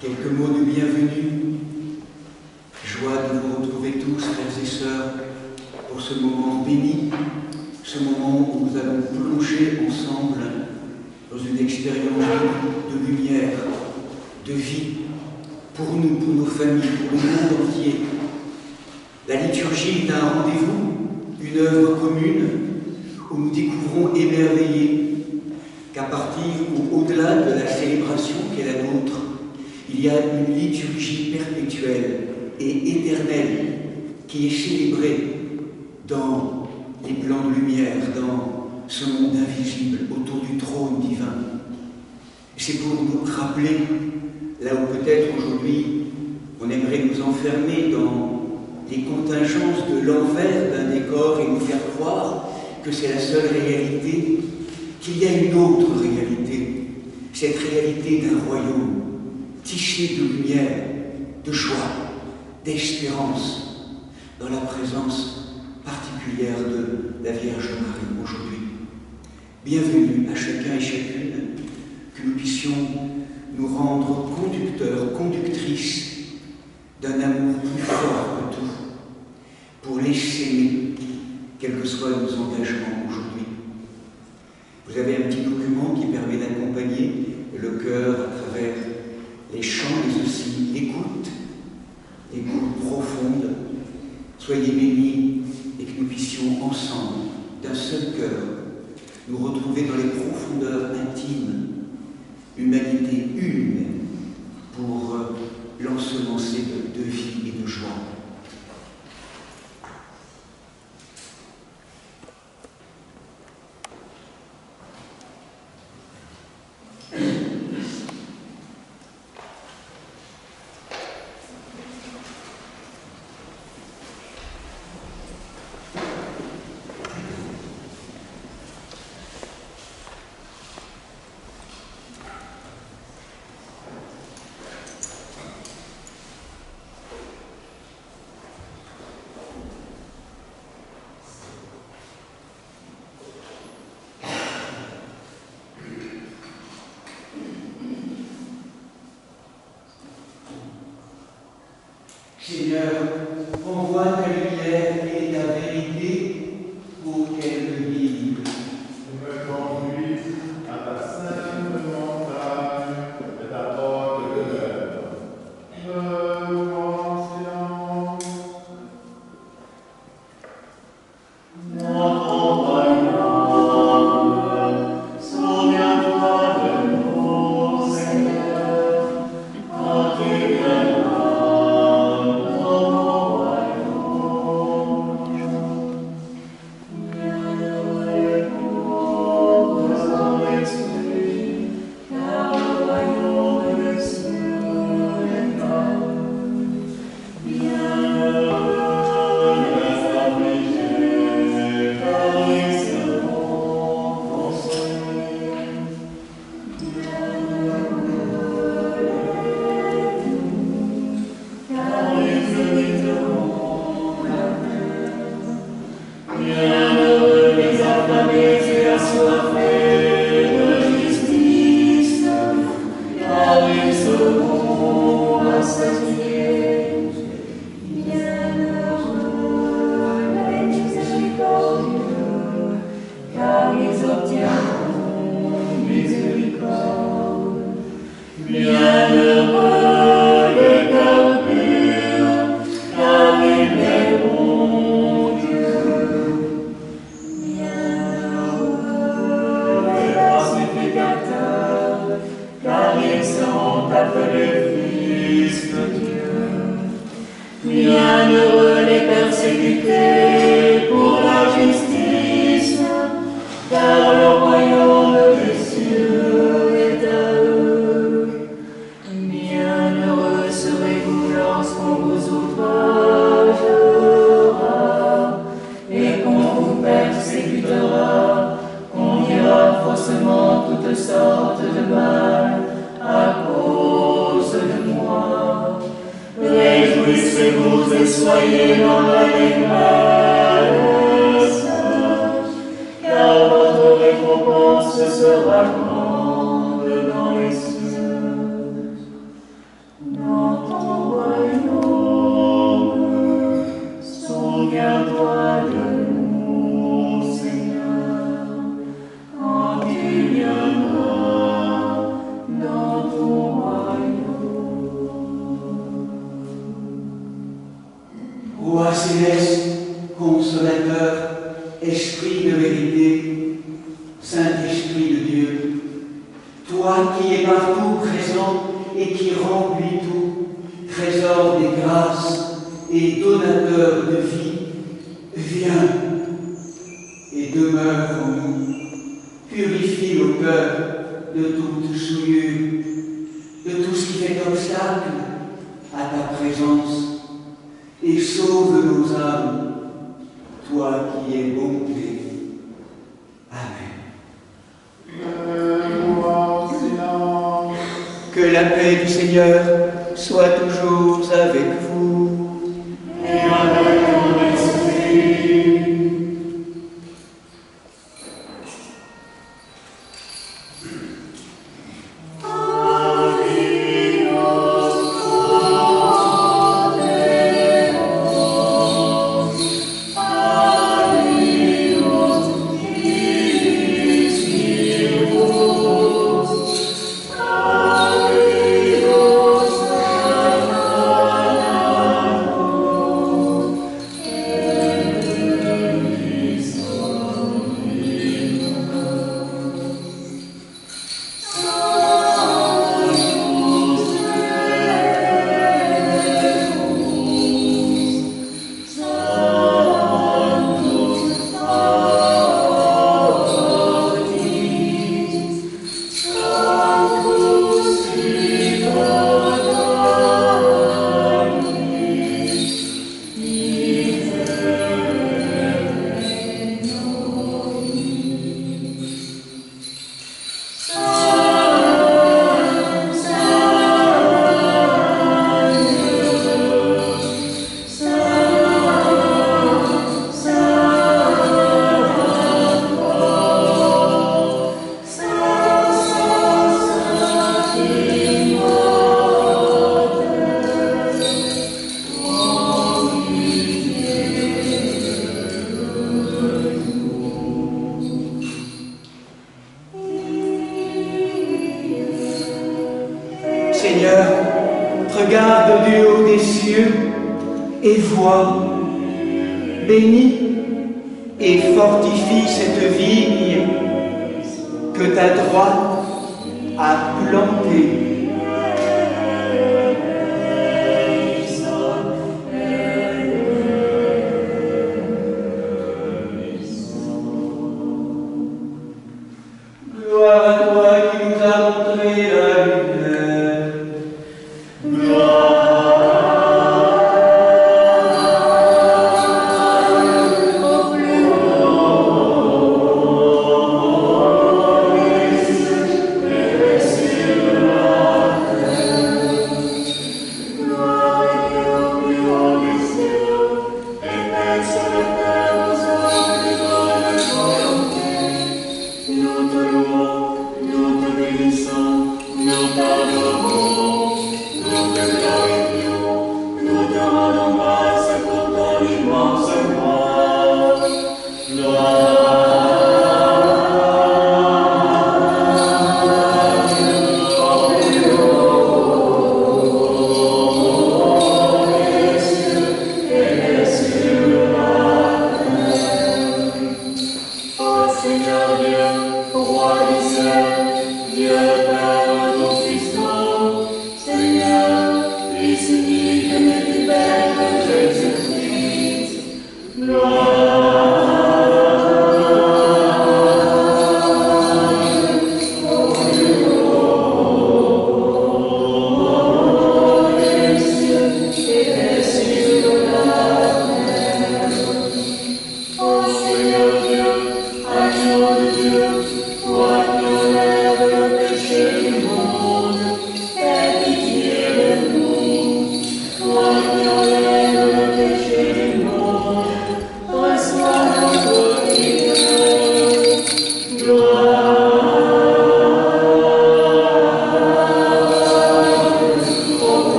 Quelques mots de bienvenue. Joie de vous retrouver tous, frères et sœurs, pour ce moment béni, ce moment où nous allons plonger ensemble dans une expérience de lumière, de vie, pour nous, pour nos familles, pour le monde entier. La liturgie est un rendez-vous, une œuvre commune, où nous découvrons émerveillés qu'à partir ou au-delà de la célébration qui est la nôtre, il y a une liturgie perpétuelle et éternelle qui est célébrée dans les plans de lumière, dans ce monde invisible, autour du trône divin. C'est pour nous rappeler, là où peut-être aujourd'hui on aimerait nous enfermer dans les contingences de l'envers d'un décor et nous faire croire que c'est la seule réalité, qu'il y a une autre réalité, cette réalité d'un royaume tissé de lumière, de joie, d'espérance, dans la présence particulière de la Vierge Marie aujourd'hui. Bienvenue à chacun et chacune, que nous puissions nous rendre conducteurs, conductrices d'un amour plus fort que tout, pour les s'aimer, quels que soient nos engagements aujourd'hui. Vous avez un petit document qui permet d'accompagner le cœur à travers les chants, mais aussi l'écoute profonde. Soyez bénis et que nous puissions ensemble, d'un seul cœur, nous retrouver dans les profondeurs intimes, humanité une, pour l'ensemencer de vie et de joie. Seigneur, envoie ta lumière et ta vérité pour qu'elle me guide. Me conduis à ta sainte montagne et ta porte de l'œuvre. Je vois silence. Notre royaume, souviens-toi de nous, Seigneur, quand tu viendras. Bienheureux les persécutés pour la justice, car le royaume des cieux est à eux. Bienheureux serez-vous lorsqu'on vous outragera et qu'on vous persécutera, qu'on dira faussement toutes sortes de mal à cause de moi. Réjouissez-vous et soyez dans l'allégresse, car votre récompense sera grande dans les cieux. partout présent et qui remplit tout, trésor des grâces et donateur de vie, viens et demeure en nous, purifie nos cœurs de toute souillure, de tout ce qui fait obstacle à ta présence, et sauve nos âmes, toi qui es bonté. Amen. Que la paix du Seigneur soit toujours avec vous. Et avec ton esprit. Seigneur, regarde du haut des cieux et vois, bénis et fortifie cette vigne que ta droite a plantée. Gloire à toi qui nous a montré la lumière. Gloire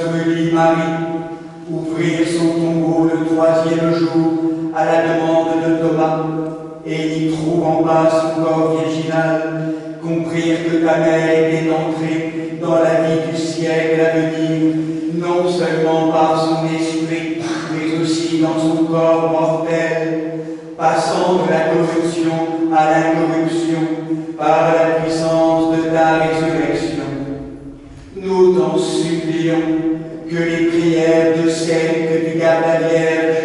ensevelie Marie, ouvrir son tombeau le 3e jour à la demande de Thomas, et n'y trouvant pas son corps virginal, comprirent que ta mère était entrée dans la vie du siècle à venir, non seulement par son esprit, mais aussi dans son corps mortel, passant de la corruption à l'incorruption par la puissance de ta résurrection. Nous t'en supplions que les prières de celle que tu gardes la Vierge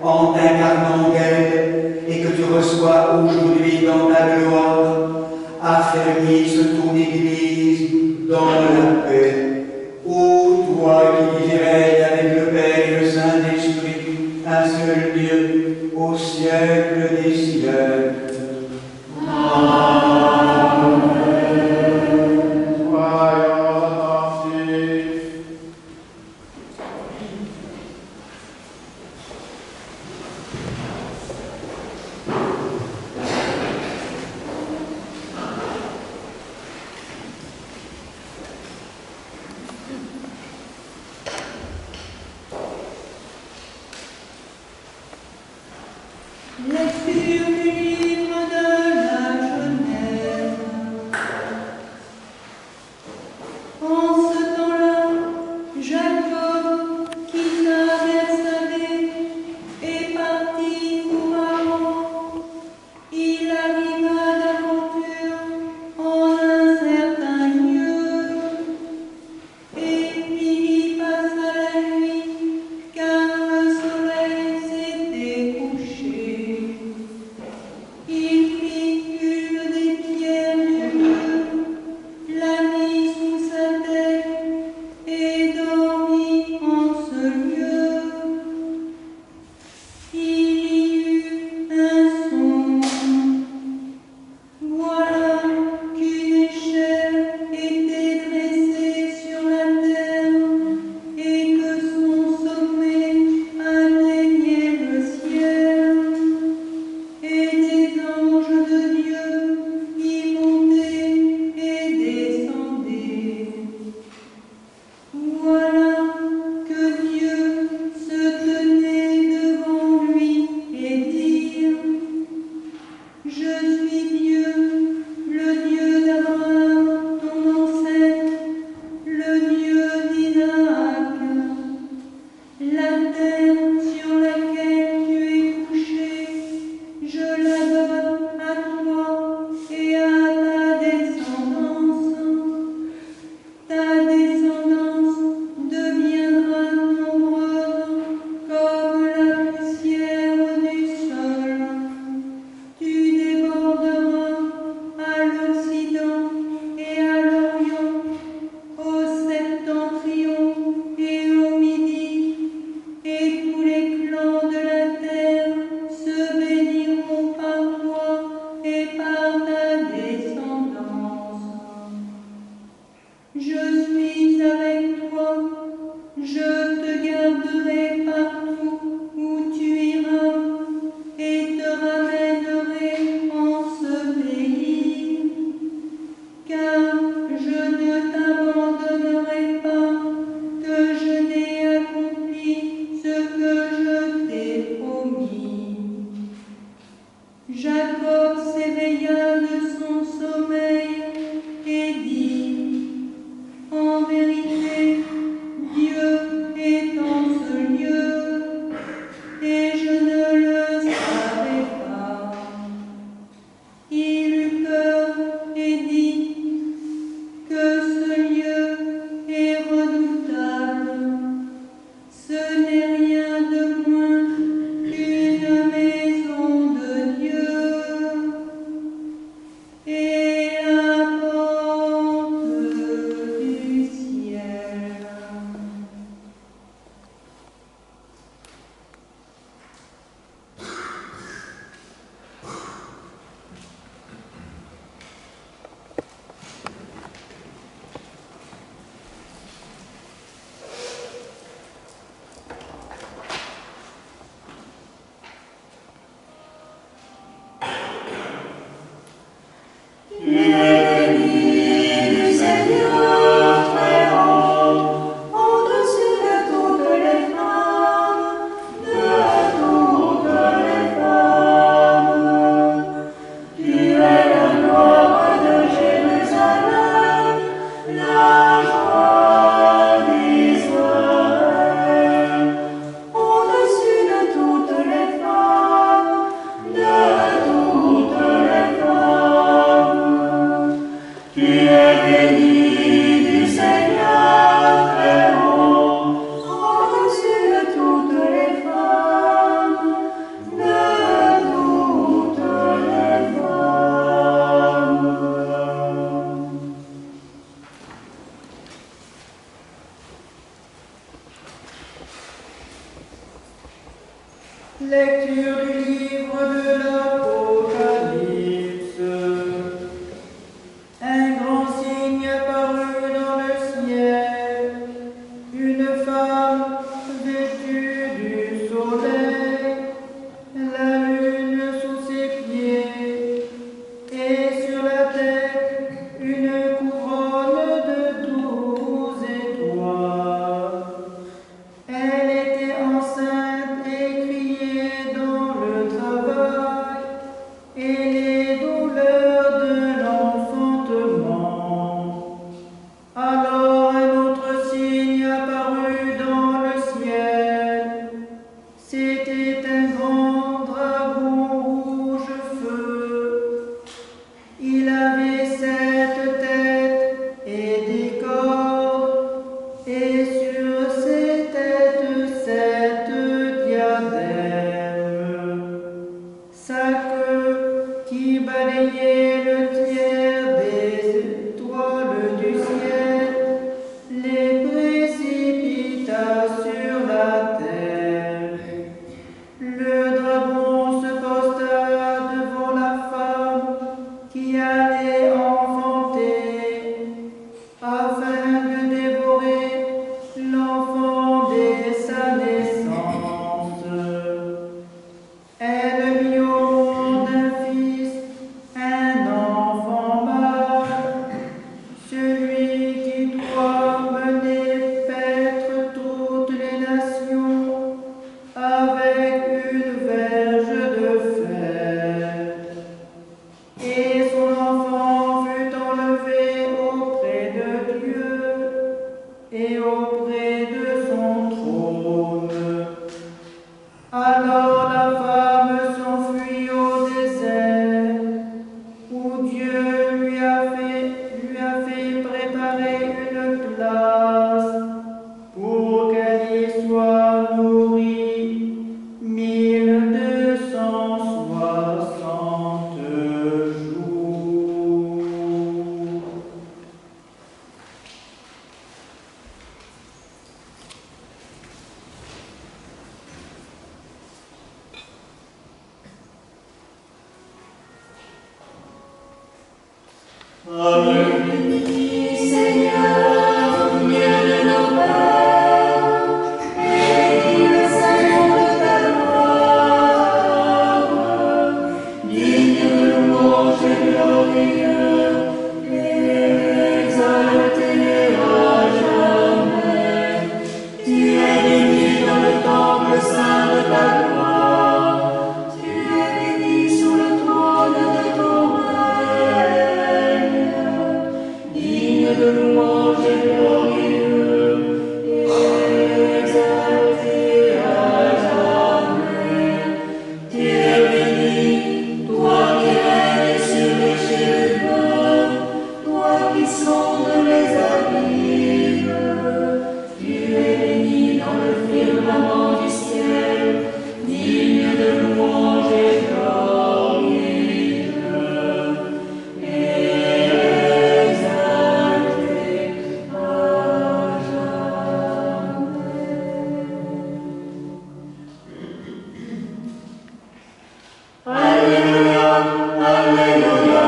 en t'incarnant d'elle et que tu reçois aujourd'hui dans ta gloire, affermissent ton Église dans la paix. Ô toi qui règnes avec le Père et le Saint-Esprit, un seul Dieu, au siècle des siècles. Lecture du livre de l'Apocalypse. Un grand signe apparut dans le ciel, une femme vêtue du soleil, la lune sous ses pieds, et sur la tête une couronne de 12 étoiles. Elle était enceinte et criait dans le travail et les douleurs de l'enfantement. Alors un autre signe apparut dans le ciel. C'était un grand dragon rouge feu. Il avait 7 têtes et des cornes, et sur ses têtes 7 diadèmes. Sa queue qui balayait le tiers des étoiles du ciel les précipita sur la terre. Le dragon se posta devant la femme qui allait enfanter, afin de dévorer l'enfant dès sa naissance. Elle mit au monde un fils, un enfant mâle, celui qui doit mener paître toutes les nations avec une verge de fer. Et son enfant fut enlevé auprès de Dieu et auprès de son trône. Alors la femme s'enfuit au désert, où Dieu lui a fait préparer une place pour qu'elle y soit nourrie 1260 jours. Seigneur, Dieu de nos pères, bénis le Saint-Nom de ta gloire, digne de louange et glorieux, exalté à jamais. Tu es béni dans le temple saint de ta gloire, tu es béni sous le trône de ton règne, digne de louange et glorieux, exalté à jamais. Tu es béni, toi qui règnes sur les chérubins, toi qui sondes les abîmes. Tu es béni dans le firmament du ciel, digne de louange et glorieux, exalté à jamais. Alléluia, Alléluia.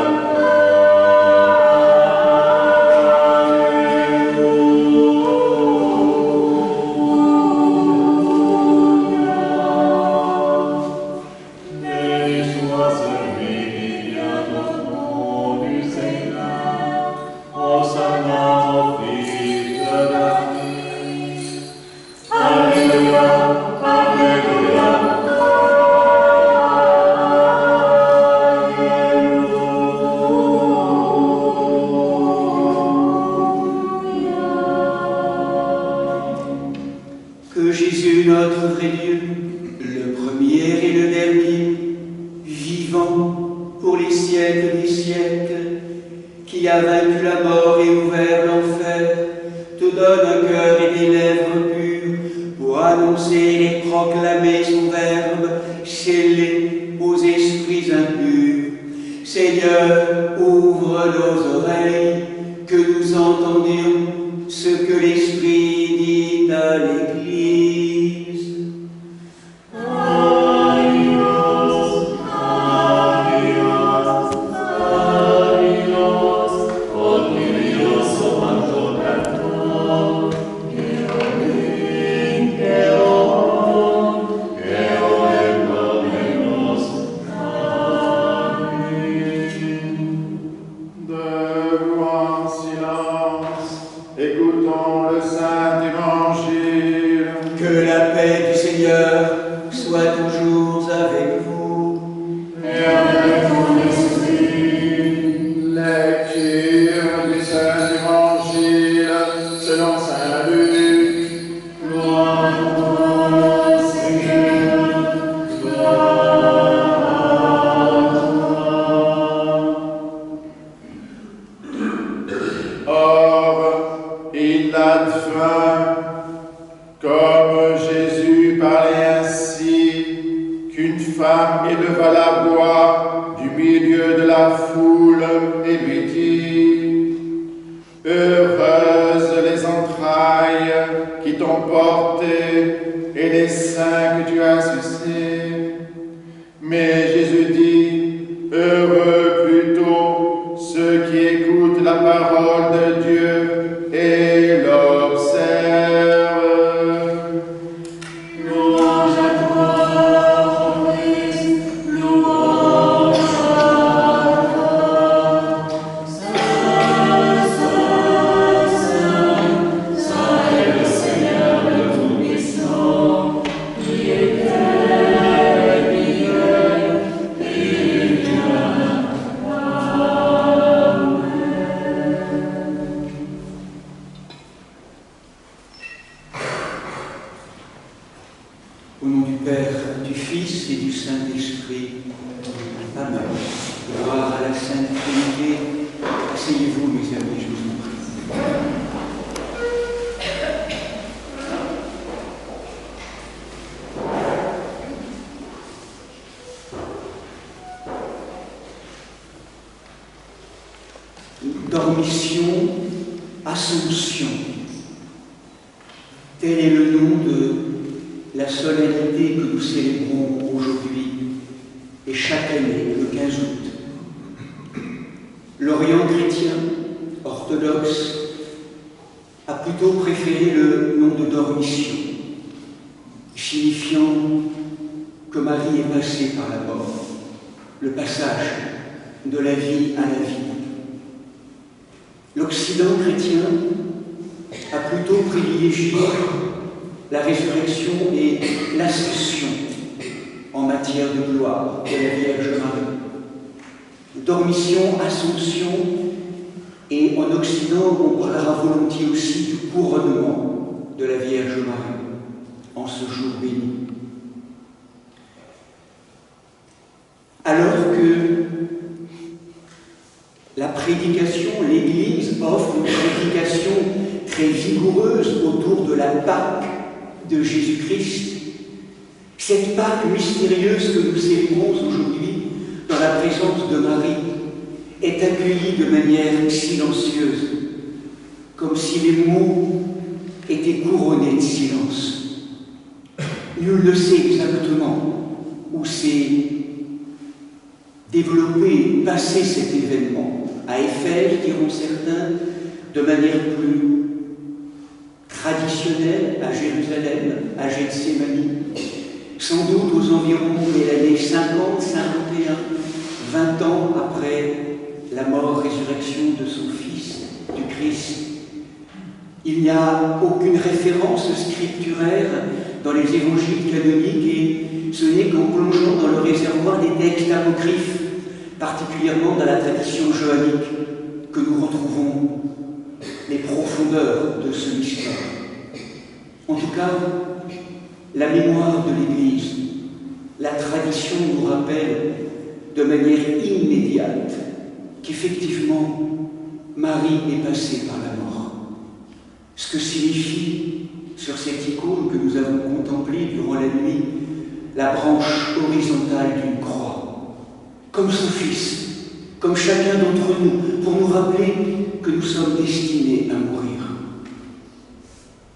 Béni soit celui qui vient au nom du Seigneur, Hosanna au Fils de David. Alléluia, Alléluia. Que Jésus, notre vrai Dieu, le premier et le dernier, vivant pour les siècles des siècles, qui a vaincu la mort et ouvert l'enfer, te donne un cœur et des lèvres pures pour annoncer et proclamer son verbe scellé aux esprits impurs. Seigneur, ouvre nos oreilles, que nous entendions ce que l'Esprit dit à l'Église. Amen. l'Évangile. Que la paix du Seigneur soit toujours avec vous. Et avec ton esprit. Lecture du Saint-Évangile selon saint Luc. Gloire à toi, Seigneur. Gloire à toi. Or, il advint, comme Jésus parlait ainsi, qu'une femme éleva la voix du milieu de la foule et lui dit: Heureuses les entrailles qui t'ont porté et les seins que tu as sucés. Mais Jésus dit: Heureux plutôt ceux qui écoutent la parole de Dieu et l'observent. Louange à toi, ô Christ. Louange à toi. Saint, Saint, Saint, Saint est le Seigneur le Tout-Puissant, qui était, qui est et qui vient. Amen. Au nom du Père, du Fils et du Saint-Esprit. Amen. Gloire à la Sainte Trinité. Asseyez-vous, mes amis, je vous en prie. Dormition, Assomption. Tel est le nom de la solennité que nous célébrons aujourd'hui et chaque année, le 15 août. L'Orient chrétien orthodoxe a plutôt préféré le nom de Dormition, signifiant que Marie est passée par la mort, le passage de la vie à la vie. L'Occident chrétien a plutôt privilégié la résurrection et l'ascension en matière de gloire de la Vierge Marie. Dormition, Assomption, et en Occident, on parlera volontiers aussi du couronnement de la Vierge Marie en ce jour béni. Alors que la prédication, l'Église offre une prédication très vigoureuse autour de la Pâque de Jésus-Christ, cette Pâque mystérieuse que nous célébrons aujourd'hui dans la présence de Marie est accueillie de manière silencieuse, comme si les mots étaient couronnés de silence. Nul ne sait exactement où s'est développé, passé cet événement. À Éphèse, diront certains, de manière plus traditionnelle, à Jérusalem, à Gethsémani, sans doute aux environs de l'année 50, 51, 20 ans après la mort-résurrection de son Fils, du Christ. Il n'y a aucune référence scripturaire dans les évangiles canoniques et ce n'est qu'en plongeant dans le réservoir des textes apocryphes, particulièrement dans la tradition johannique, que nous retrouvons les profondeurs de ce mystère. En tout cas, la mémoire de l'Église, la tradition nous rappelle de manière immédiate qu'effectivement, Marie est passée par la mort. Ce que signifie, sur cette icône que nous avons contemplée durant la nuit, la branche horizontale d'une croix, comme son Fils, comme chacun d'entre nous, pour nous rappeler que nous sommes destinés à mourir.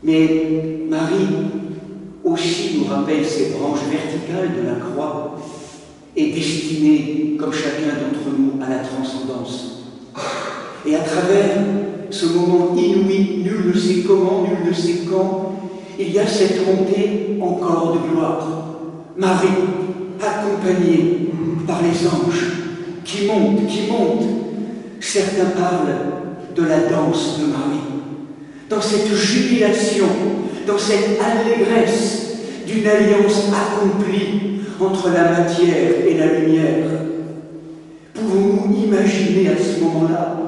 Mais Marie aussi nous rappelle ces branches verticales de la croix et destinée, comme chacun d'entre nous, à la transcendance. Et à travers ce moment inouï, nul ne sait comment, nul ne sait quand, il y a cette montée encore de gloire. Marie, accompagnée par les anges, qui montent, qui montent. Certains parlent de la danse de Marie. Dans cette jubilation, dans cette allégresse d'une alliance accomplie entre la matière et la lumière. Pouvons-nous imaginer à ce moment-là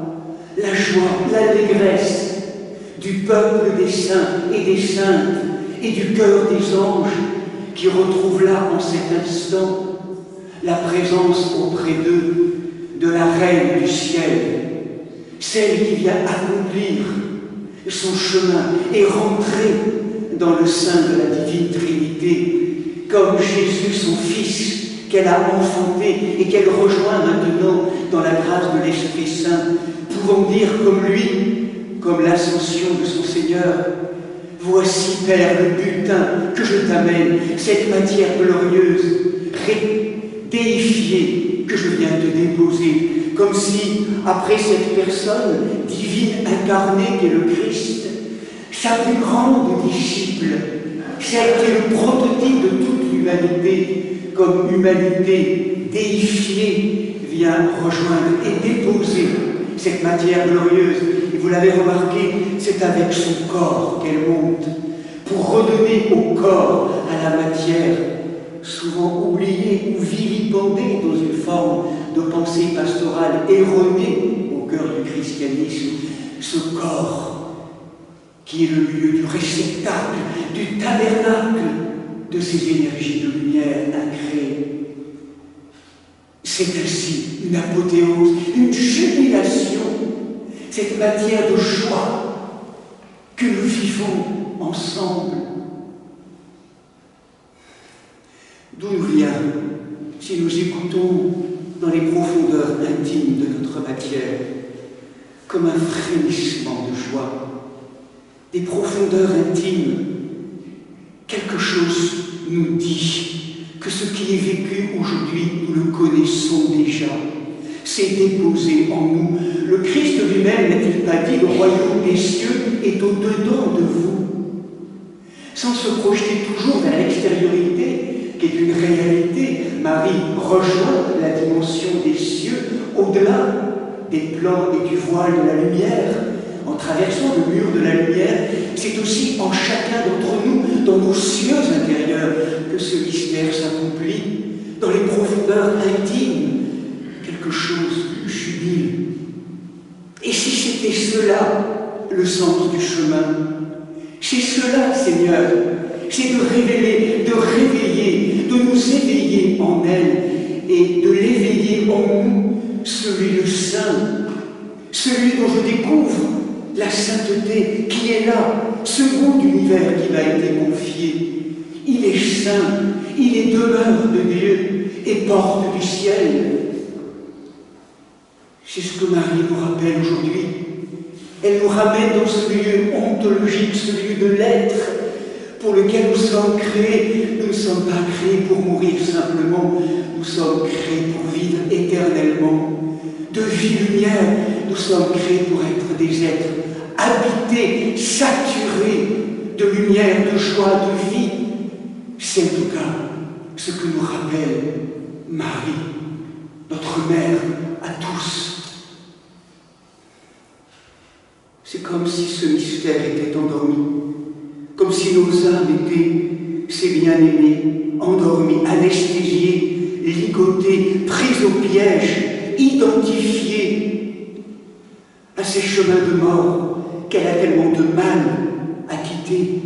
la joie, l'allégresse du peuple des saints et des saintes et du cœur des anges qui retrouvent là en cet instant la présence auprès d'eux de la Reine du ciel, celle qui vient accomplir son chemin et rentrer dans le sein de la divine Trinité, comme Jésus, son Fils, qu'elle a enfanté et qu'elle rejoint maintenant dans la grâce de l'Esprit Saint. Pouvons dire comme lui, comme l'ascension de son Seigneur: voici, Père, le butin que je t'amène, cette matière glorieuse, déifiée, que je viens te déposer, comme si, après cette personne divine incarnée qu'est le Christ, sa plus grande disciple, celle qui est le prototype de toute l'humanité, comme humanité déifiée, vient rejoindre et déposer cette matière glorieuse. Et vous l'avez remarqué, c'est avec son corps qu'elle monte, pour redonner au corps, à la matière, souvent oubliée ou vilipendée dans une forme de pensée pastorale erronée au cœur du christianisme, ce corps qui est le lieu du réceptacle, du tabernacle de ces énergies de lumière incréées. C'est ainsi une apothéose, une jubilation, cette matière de joie que nous vivons ensemble. D'où nous vient, si nous écoutons dans les profondeurs intimes de notre matière, comme un frémissement de joie, des profondeurs intimes, quelque chose nous dit que ce qui est vécu aujourd'hui, nous le connaissons déjà. C'est déposé en nous. Le Christ lui-même n'a-t-il pas dit: le royaume des cieux est au-dedans de vous? Sans se projeter toujours vers l'extériorité, qui est une réalité, Marie rejoint la dimension des cieux, au-delà des plans et du voile de la lumière. En traversant le mur de la lumière, c'est aussi en chacun d'entre nous, dans nos cieux intérieurs, que ce mystère s'accomplit. Dans les profondeurs intimes, quelque chose jubile. Et si c'était cela, le sens du chemin? C'est cela, Seigneur, c'est de révéler, de réveiller, de nous éveiller en elle et de l'éveiller en nous, celui de saint, celui dont je découvre la sainteté qui est là, ce bout d'univers qui m'a été confié. Il est saint, il est demeure de Dieu et porte du ciel. C'est ce que Marie nous rappelle aujourd'hui. Elle nous ramène dans ce lieu ontologique, ce lieu de l'être, pour lequel nous sommes créés. Nous ne sommes pas créés pour mourir simplement, nous sommes créés pour vivre éternellement. De vie-lumière, nous sommes créés pour être des êtres habités, saturés de lumière, de joie, de vie. C'est en tout cas ce que nous rappelle Marie, notre mère à tous. C'est comme si ce mystère était endormi, comme si nos âmes étaient, ces bien-aimés, endormis, anesthésiés, ligotés, pris au piège, identifiés à ces chemins de mort qu'elle a tellement de mal à quitter.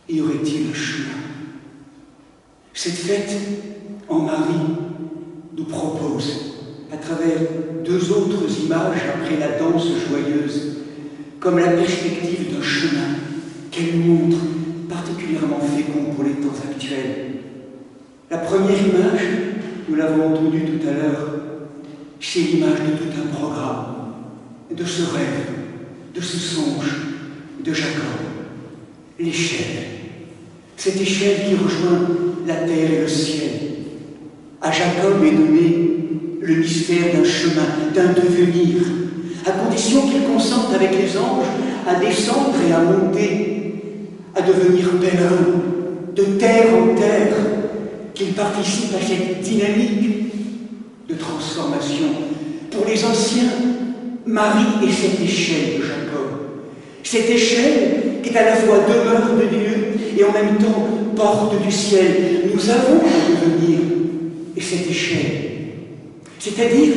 Y aurait-il un chemin? Cette fête en Marie nous propose, à travers deux autres images après la danse joyeuse, comme la perspective d'un chemin qu'elle nous montre, particulièrement fécond pour les temps actuels. La première image, nous l'avons entendu tout à l'heure, c'est l'image de tout un programme, de ce rêve, de ce songe de Jacob, l'échelle. Cette échelle qui rejoint la terre et le ciel. À Jacob est donné le mystère d'un chemin, d'un devenir, à condition qu'il consente avec les anges à descendre et à monter, à devenir pèlerin, de terre en terre, qu'il participe à cette dynamique de transformation. Pour les anciens, Marie est cette échelle de Jacob, cette échelle est à la fois demeure de Dieu et en même temps porte du ciel. Nous avons à devenir cette échelle. C'est-à-dire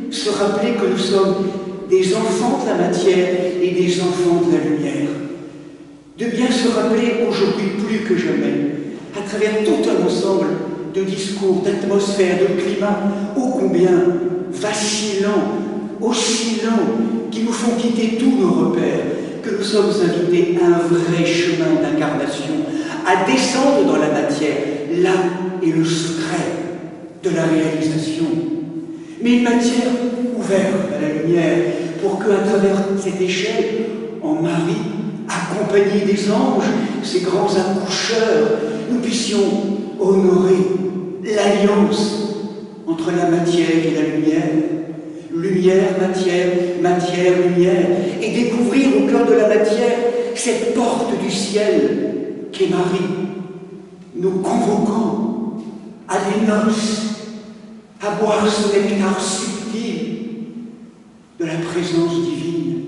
se rappeler que nous sommes des enfants de la matière et des enfants de la lumière. De bien se rappeler aujourd'hui plus que jamais, à travers tout un ensemble de discours, d'atmosphères, de climats, ô combien vacillants, oscillants, qui nous font quitter tous nos repères, que nous sommes invités à un vrai chemin d'incarnation, à descendre dans la matière. Là est le secret de la réalisation. Mais une matière ouverte à la lumière, pour qu'à travers cette échelle, en Marie, accompagnée des anges, ces grands accoucheurs, nous puissions honorer l'alliance entre la matière et la lumière, lumière, matière, matière, lumière, et découvrir au cœur de la matière cette porte du ciel qu'est Marie, nous convoquant à des noces, à boire ce nectar subtil de la présence divine.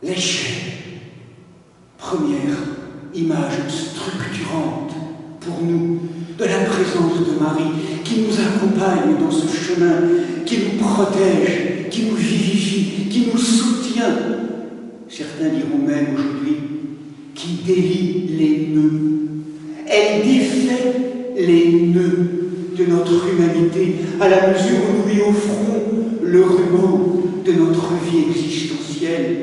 L'échelle, première image structurante pour nous de la présence de Marie, qui nous accompagne dans ce chemin, qui nous protège, qui nous vivifie, qui nous soutient. Certains diront même aujourd'hui, qui délie les nœuds. Elle défait les nœuds de notre humanité, à la mesure où nous lui offrons le ruban de notre vie existentielle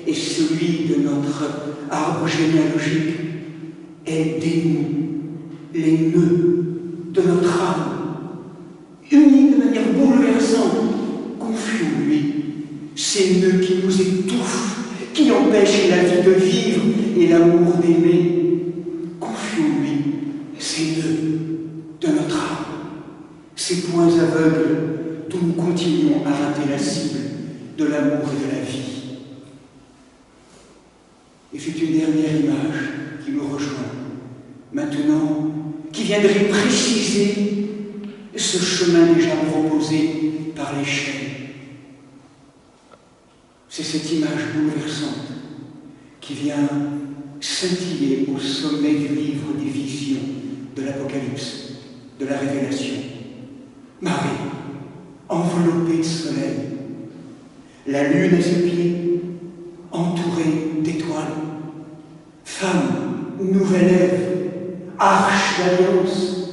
et celui de notre arbre généalogique. Elle dénoue les nœuds de notre âme, unis de manière bouleversante. Confions-lui ces nœuds qui nous étouffent, qui empêchent la vie de vivre et l'amour d'aimer. Confions-lui ces nœuds de notre âme, ces points aveugles d'où nous continuons à rater la cible de l'amour et de la vie. Et c'est une dernière image qui me rejoint maintenant, qui viendrait préciser ce chemin déjà proposé par l'échelle. C'est cette image bouleversante qui vient scintiller au sommet du livre des visions de l'Apocalypse, de la Révélation. Marie, enveloppée de soleil, la lune à ses pieds, entourée d'étoiles, femme, nouvelle Ève, arche d'alliance,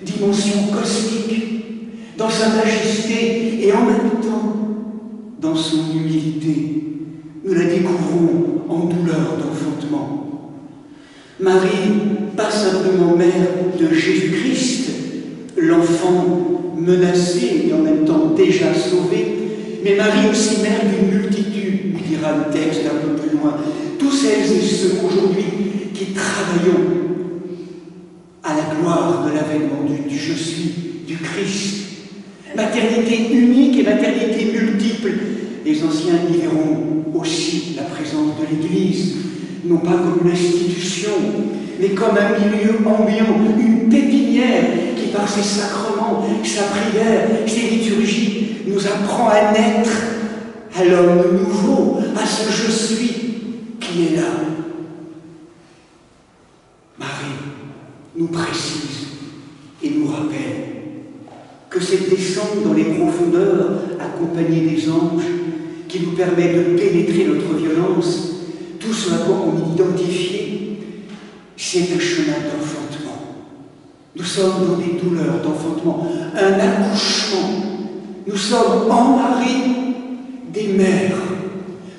dimension cosmique, dans sa majesté et en même temps dans son humilité. Nous la découvrons en douleur d'enfantement. Marie, pas simplement mère de Jésus-Christ, l'enfant menacé et en même temps déjà sauvé, mais Marie aussi mère d'une multitude, nous dira le texte un peu plus loin, tous celles et ceux aujourd'hui qui travaillons à la gloire de l'avènement du Je suis, du Christ. Maternité unique et maternité multiple. Les anciens y verront aussi la présence de l'Église, non pas comme une institution, mais comme un milieu ambiant, une pépinière qui, par ses sacrements, sa prière, ses liturgies, nous apprend à naître à l'homme nouveau, à ce Je suis qui est là. Marie nous précise et nous rappelle que cette descente dans les profondeurs, accompagnée des anges, qui nous permet de pénétrer notre violence, tout ce à quoi on identifie, c'est un chemin d'enfantement. Nous sommes dans des douleurs d'enfantement, un accouchement. Nous sommes en Marie des mères.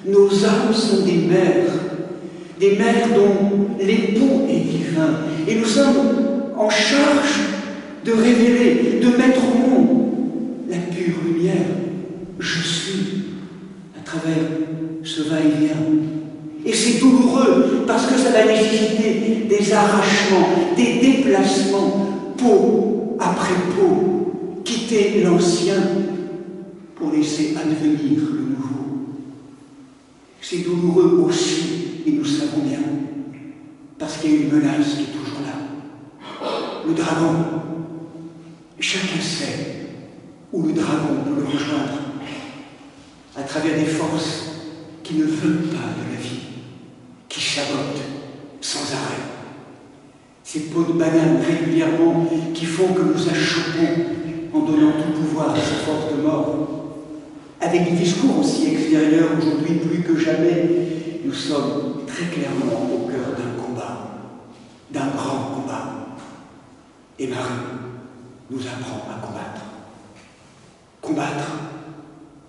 Nos âmes sont des mères dont l'époux est divin. Et nous sommes en charge de révéler, de mettre au monde la pure lumière. Je suis, à travers ce va-et-vient. Et c'est douloureux parce que ça va nécessiter des arrachements, des déplacements, peau après peau, quitter l'ancien pour laisser advenir le nouveau. C'est douloureux aussi, et nous savons bien, parce qu'il y a une menace qui est toujours là. Le dragon. Chacun sait où le dragon peut le rejoindre, à travers des forces qui ne veulent pas de la vie, sabotent sans arrêt. Ces pots de banane régulièrement qui font que nous achoppons en donnant tout pouvoir à ces forces de mort. Avec des discours aussi extérieurs aujourd'hui plus que jamais, nous sommes très clairement au cœur d'un combat, d'un grand combat. Et Marie nous apprend à combattre. Combattre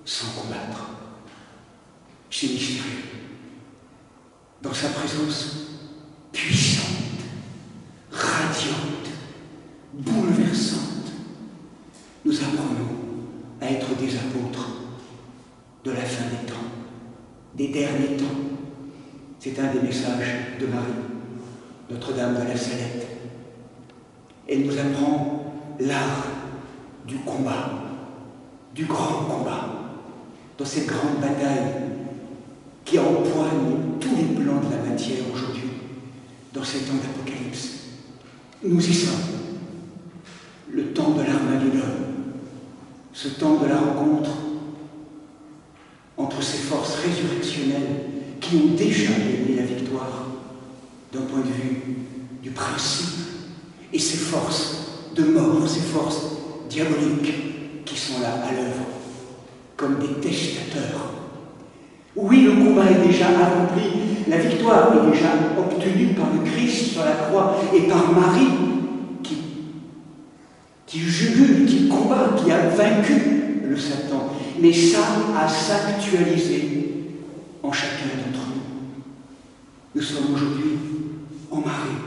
sans combattre. C'est mystérieux. Dans sa présence puissante, radiante, bouleversante, nous apprenons à être des apôtres de la fin des temps, des derniers temps. C'est un des messages de Marie, Notre-Dame de la Salette. Elle nous apprend l'art du combat, du grand combat, dans cette grande bataille qui empoigne tous les plans de la matière aujourd'hui, dans ces temps d'Apocalypse. Nous y sommes. Le temps de l'Armageddon, ce temps de la rencontre entre ces forces résurrectionnelles qui ont déjà gagné la victoire d'un point de vue du principe, et ces forces de mort, ces forces diaboliques qui sont là à l'œuvre, comme des testateurs. Oui, le combat est déjà accompli, la victoire est déjà obtenue par le Christ sur la croix et par Marie qui jugule, qui combat, qui a vaincu le Satan. Mais ça a s'actualisé en chacun d'entre nous. Nous sommes aujourd'hui en Marie,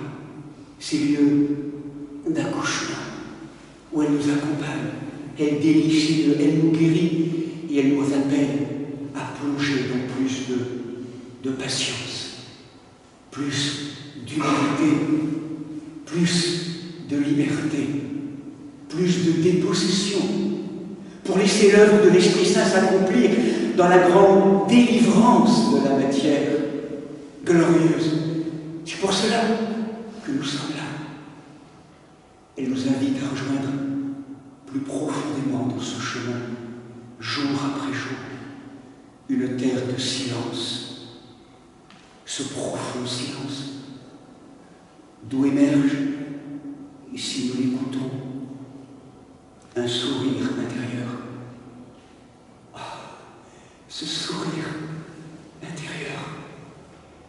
ces lieux d'accouchement, où elle nous accompagne, elle délie, elle nous guérit et elle nous appelle à plonger dans plus de patience, plus d'humilité, plus de liberté, plus de dépossession, pour laisser l'œuvre de l'Esprit Saint s'accomplir dans la grande délivrance de la matière glorieuse. C'est pour cela que nous sommes là. Elle nous invite à rejoindre plus profondément dans ce chemin, jour après jour, une terre de silence, ce profond silence, d'où émerge, et si nous l'écoutons, un sourire intérieur. Ah, ce sourire intérieur,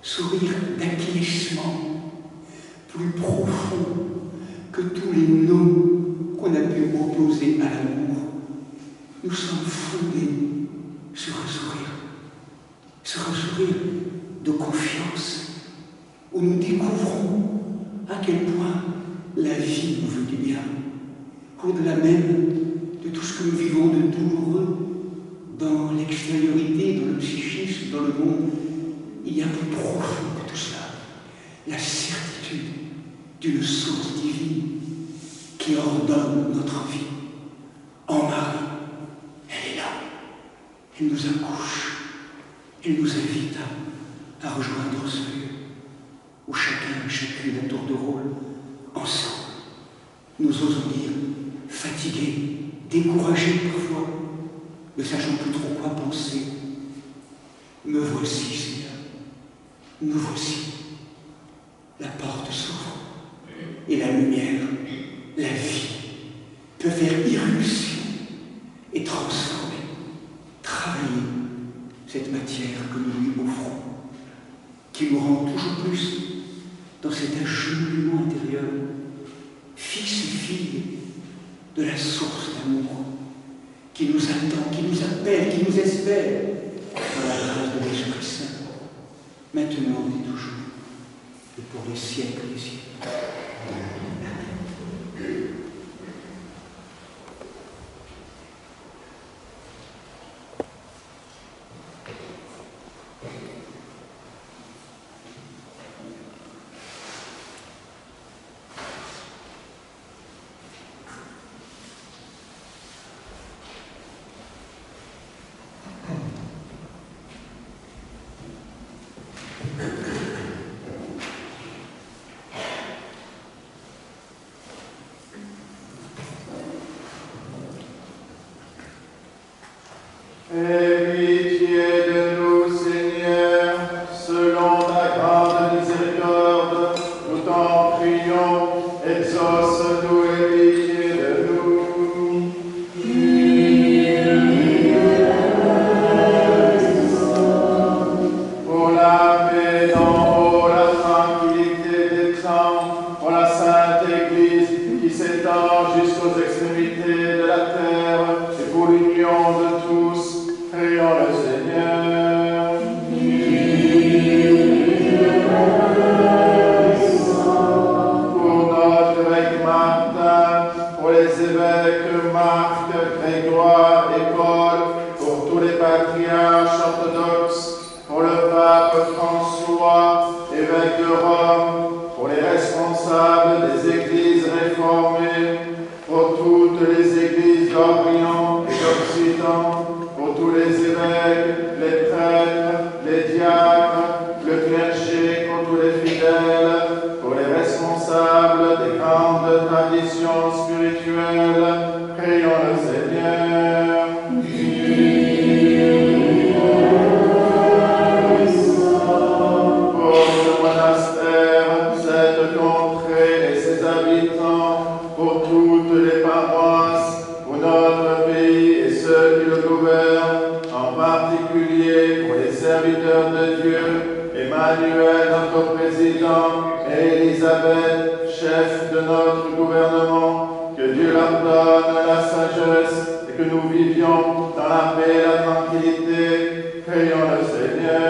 sourire d'acquiescement plus profond que tous les noms qu'on a pu opposer à l'amour. Nous sommes fondés sur un sourire de confiance, où nous découvrons à quel point la vie nous veut du bien, au-delà même de tout ce que nous vivons de douloureux dans l'extériorité, dans le psychisme, dans le monde. Il y a plus profond que tout cela, la certitude d'une source divine qui ordonne notre vie. En Marie, elle est là, elle nous accouche, elle nous invite à rejoindre ce lieu où chacun, chacune à tour de rôle, ensemble, nous osons dire fatigués, découragés parfois, ne sachant plus trop quoi penser. Me voici, Seigneur, nous voici. La porte s'ouvre et la lumière, la vie, peut faire irruption et transformer, travailler cette matière que nous lui offrons, qui nous rend toujours plus dans cet agenouillement intérieur, fils et filles de la source d'amour, qui nous attend, qui nous appelle, qui nous espère, dans la grâce de l'Esprit Saint, maintenant et toujours, et pour les siècles des siècles. Adam et Élisabeth, chefs de notre gouvernement, que Dieu leur donne la sagesse et que nous vivions dans la paix et la tranquillité. Prions le Seigneur.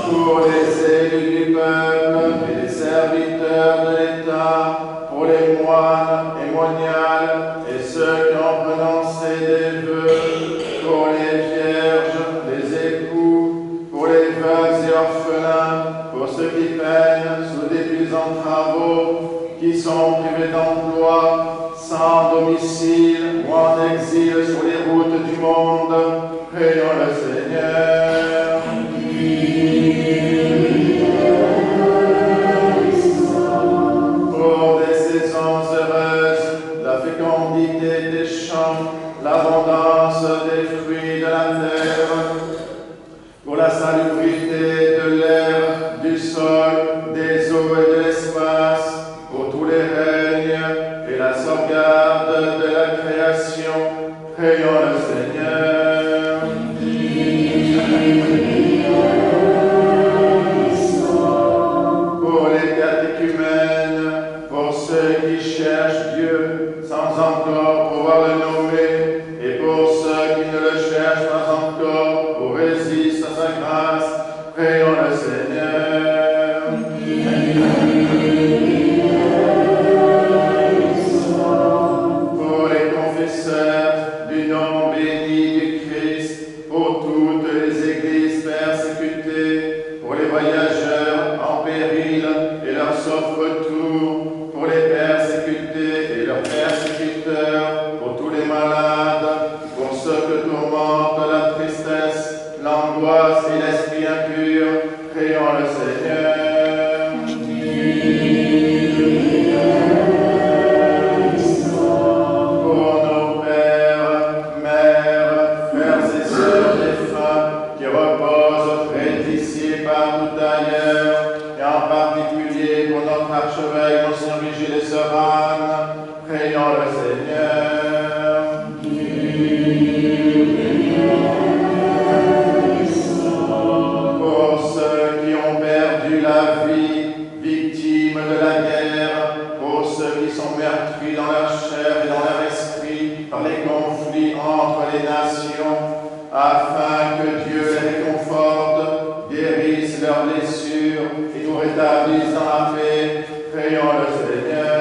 Pour les élus du peuple et les serviteurs de l'État, pour les moines et moniales et ceux qui ont prononcé des vœux, pour les vierges, les époux, pour les veuves et orphelins, pour ceux qui peinent sous d'épuisants travaux, qui sont privés d'emploi, sans domicile ou en exil sur les routes du monde. Prions le Seigneur. Pour des saisons heureuses, la fécondité des champs, l'abondance des fruits de la terre, pour la salubrité de l'air, du sol, des eaux et de l'espace, pour tous les règnes et la sauvegarde de la création, prions le Seigneur. Pour les catéchumènes, pour ceux qui cherchent Dieu sans encore pouvoir le nommer, et pour ceux qui ne le cherchent pas encore, pour résister à sa grâce, prions le Seigneur. Pour les confesseurs du nom béni du Christ, pour toutes les églises persécutées, pour les voyageurs en péril et leur sauf retour, pour les persécutés et leurs persécuteurs, pour tous les malades, pour ceux que tourmente la tristesse, l'angoisse et l'esprit impur, prions le Seigneur. Pour nos pères, mères, frères et sœurs défunts qui reposent près d'ici et partout ailleurs, et en particulier pour notre archevêque, Monseigneur Vigile et Sœur Anne, prions le Seigneur. Pour ceux qui ont perdu la vie, victimes de la guerre, pour ceux qui sont meurtris dans leur chair et dans leur esprit par les conflits entre les nations, afin que Dieu les réconforte, guérisse leurs blessures et nous rétablisse dans la paix, prions le Seigneur.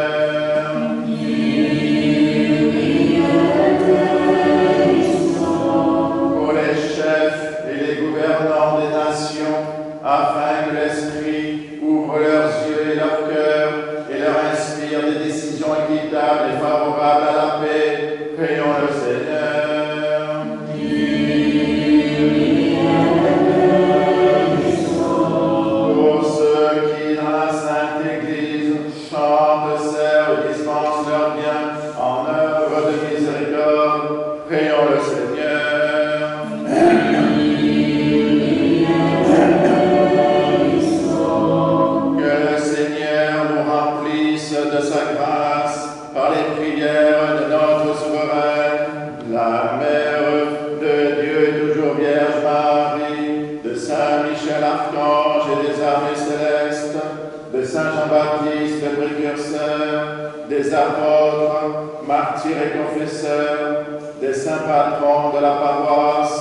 Pour les chefs et les gouvernants des nations, afin que l'Esprit ouvre leurs yeux et leurs cœurs et leur inspire des décisions équitables et favorables à la paix, prions le Seigneur. Pour ceux qui dans la Sainte Église chantent, servent et dispensent leurs biens en œuvre de miséricorde, prions le Seigneur. Que le Seigneur nous remplisse de sa grâce par les prières de notre souveraine, la Mère de Dieu, toujours Vierge Marie, de Saint Michel Archange et des armées célestes, de Saint Jean-Baptiste, le précurseur, des apôtres, martyrs et confesseurs, des saints patrons de la paroisse,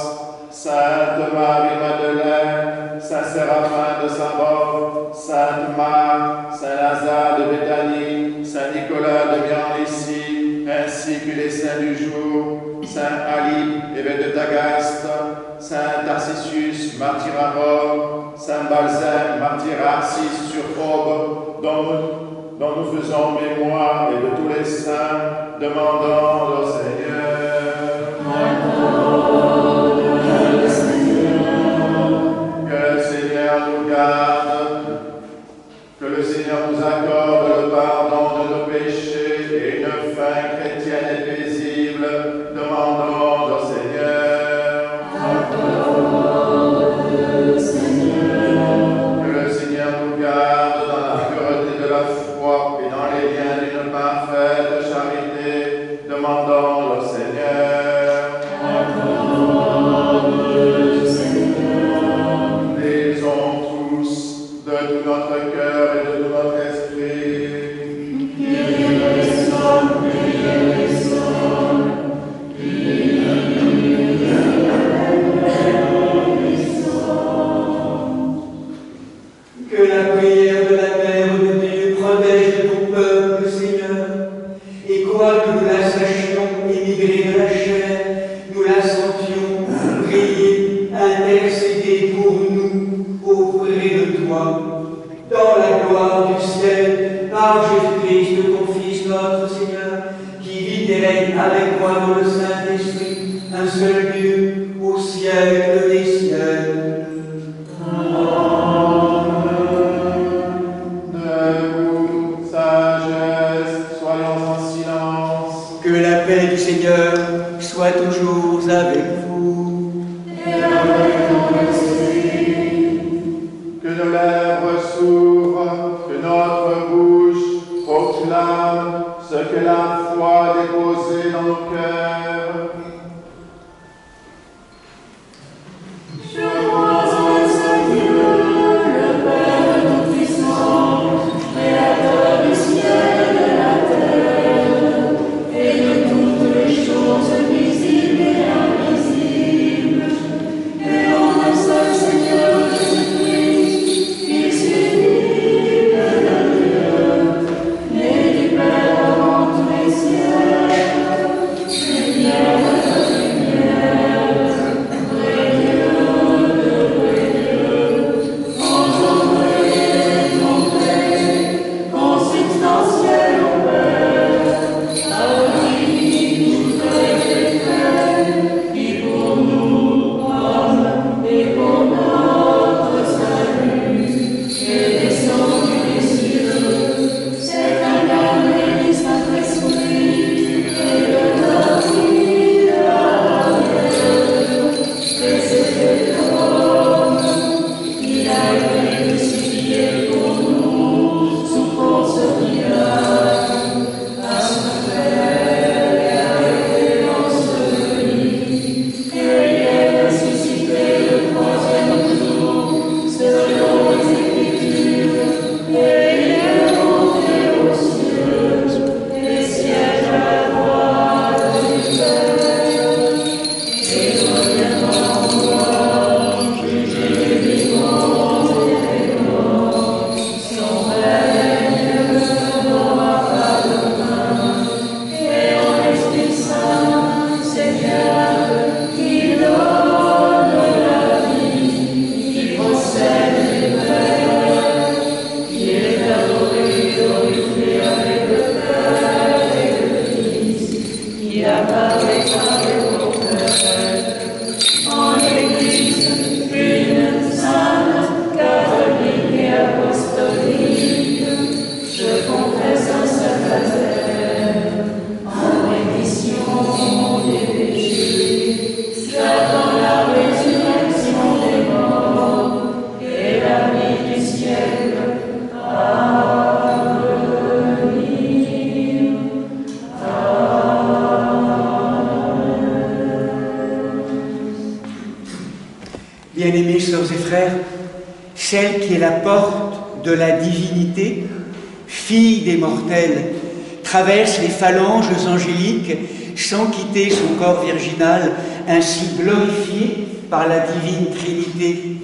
Sainte Marie-Madeleine, Saint Séraphin de Saint-Maur, Sainte Marthe, Saint Lazare de Béthanie, Saint Nicolas de Miran-Lissi, ainsi que les saints du jour, Saint Ali, évêque de Tagaste, Saint Tarcisius, martyr à Rome, Saint Balzin, martyr à Arcis sur Aube, dont nous faisons mémoire, et de tous les saints, demandons au Seigneur. Que le Seigneur nous garde, que le Seigneur nous accorde le pardon de nos péchés et une fin chrétienne et paisible, demandons au Seigneur. Que le Seigneur nous garde dans la pureté de la foi et dans les liens d'une parfaite charité, demandons par Jésus-Christ, ton Fils, notre Seigneur, qui vit et règne avec moi dans le Saint-Esprit, un seul Dieu, au siècle des siècles. Debout, sagesse, soyons en silence. Que la paix du Seigneur soit toujours avec vous. Que nos lèvres s'ouvrent, que notre bouche proclame ce que la foi a déposé dans nos cœurs. Je crois en un seul Dieu, le Père Tout-Puissant, Créateur du ciel et de la terre, et de toutes les choses visibles et invisibles, et en un seul Seigneur Jésus-Christ, Fils unique de Dieu, né du Père avant tous les siècles, lumière de lumière, vrai Dieu de vrai Dieu, engendré et démontré, consubstantiel au Père, à lui tout a été fait, qui pour nous, hommes, et pour notre salut, est descendu des cieux, s'est incarné du Saint-Esprit, et de la vie de la terre, et s'est fait homme. Il a été crucifié pour nous, sous Ponce Pilate, a souffert et a été enseveli, et il est ressuscité le troisième jour, selon les Écritures, et il est monté aux cieux, et siège à la droite du Père, et reviendra en gloire, juger les vivants et les morts. Son règne n'aura pas de fin, et en Esprit Saint, Seigneur, qui donne la vie, qui possède les pères, qui est adoré, glorifié avec le Père et le Fils, qui apparaît avec vos cœurs, en Église, une sainte, catholique et apostolique, je confesse un seul baptême, en rémission des péchés, j'attends la résurrection des morts et la vie du siècle à venir. Bien-aimés sœurs et frères, celle qui est la porte de la divinité, fille des mortels, traverse les phalanges angéliques sans quitter son corps virginal, ainsi glorifié par la divine Trinité.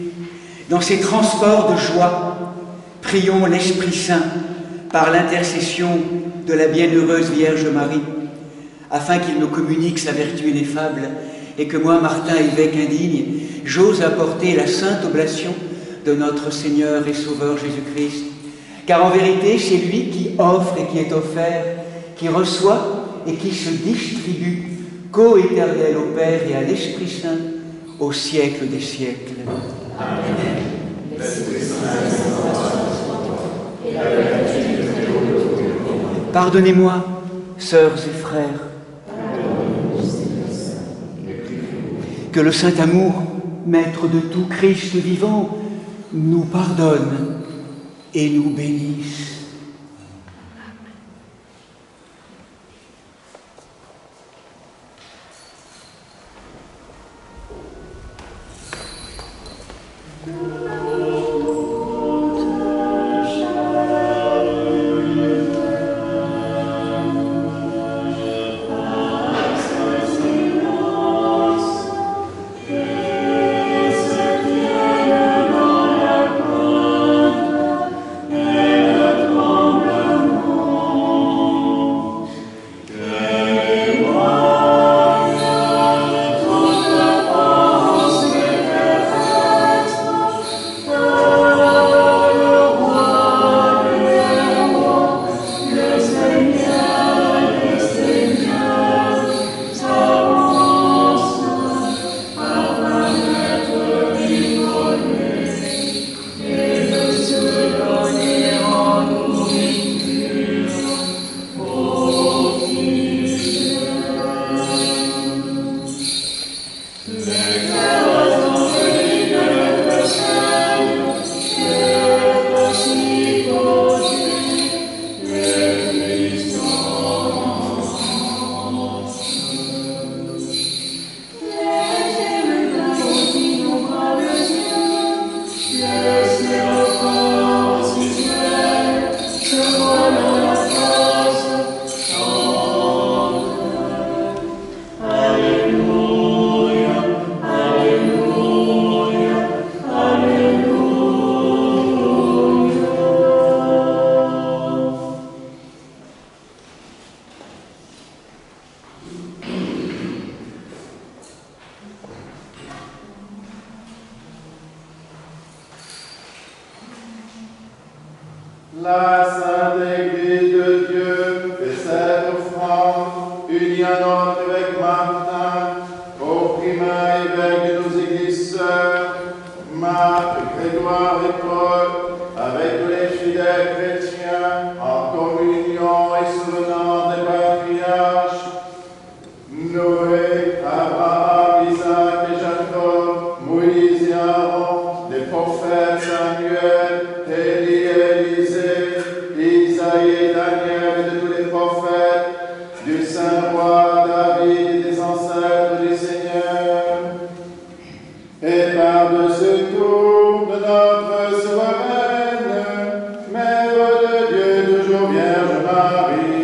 Dans ces transports de joie, prions l'Esprit Saint par l'intercession de la bienheureuse Vierge Marie, afin qu'il nous communique sa vertu ineffable et que moi, Martin, évêque indigne, j'ose apporter la sainte oblation de notre Seigneur et Sauveur Jésus-Christ. Car en vérité, c'est lui qui offre et qui est offert, qui reçoit et qui se distribue, co-éternel au Père et à l'Esprit Saint, au siècle des siècles. Pardonnez-moi, sœurs et frères, que le saint amour, maître de tout Christ vivant, nous pardonne et nous bénisse. La Sainte Église de Dieu fait cette offrande, unie à notre évêque Martin, au primat évêque de nos églises sœurs, Marc, Grégoire et Paul, avec tous les fidèles chrétiens, en communion et souvenant des patriarches, Noé, Abraham, Isaac et Jacob, Moïse et Aaron, les prophètes Samuel, Élie et Élisée, Isaïe et Daniel et de tous les prophètes, du saint roi David et des ancêtres du Seigneur, et par-dessus tout de notre souveraine, Mère de Dieu, toujours Vierge Marie.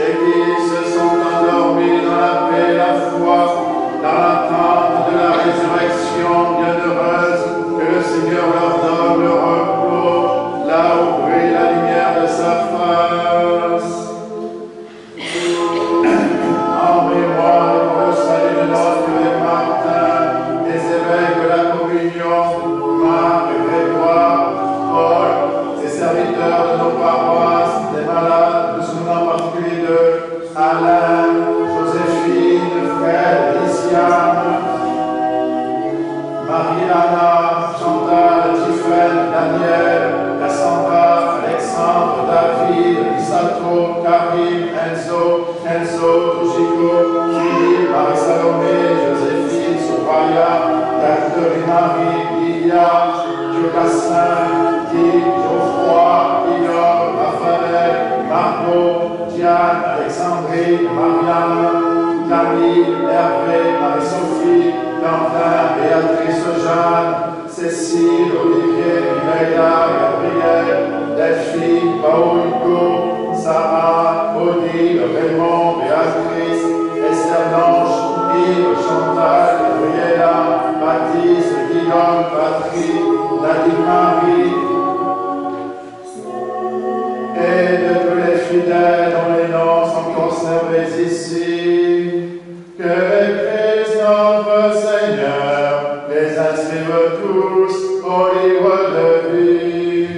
Et qui se sont directeurs de nos paroisses, des malades, nous souvenons en particulier de Alain, Joséphine, Fred, Lisiane, Mariana, Chantal, Tiffaine, Daniel, Cassandra, Alexandre, David, Isato, Karim, Enzo, Chico, Philippe, Marie-Salomé, Joséphine, Soraya, Catherine Marie, Lilia, Jocassin, Guy, Geoffroy, Guillaume, Raphaël, Margot, Diane, Alexandrie, Marianne, Camille, Hervé, Marie-Sophie, Quentin, Béatrice, Jeanne, Cécile, Olivier, Mireilla, Gabriel, Delphine, Paul, Hugo, Sarah, Odile, Raymond, Béatrice, Esther Blanche, Yves, Chantal, Gabriela, Baptiste, Guillaume, Patrick, Nadine Marie, et de tous les fidèles dont les noms sont conservés ici, que Christ notre Seigneur les inscrive tous au livre de vie.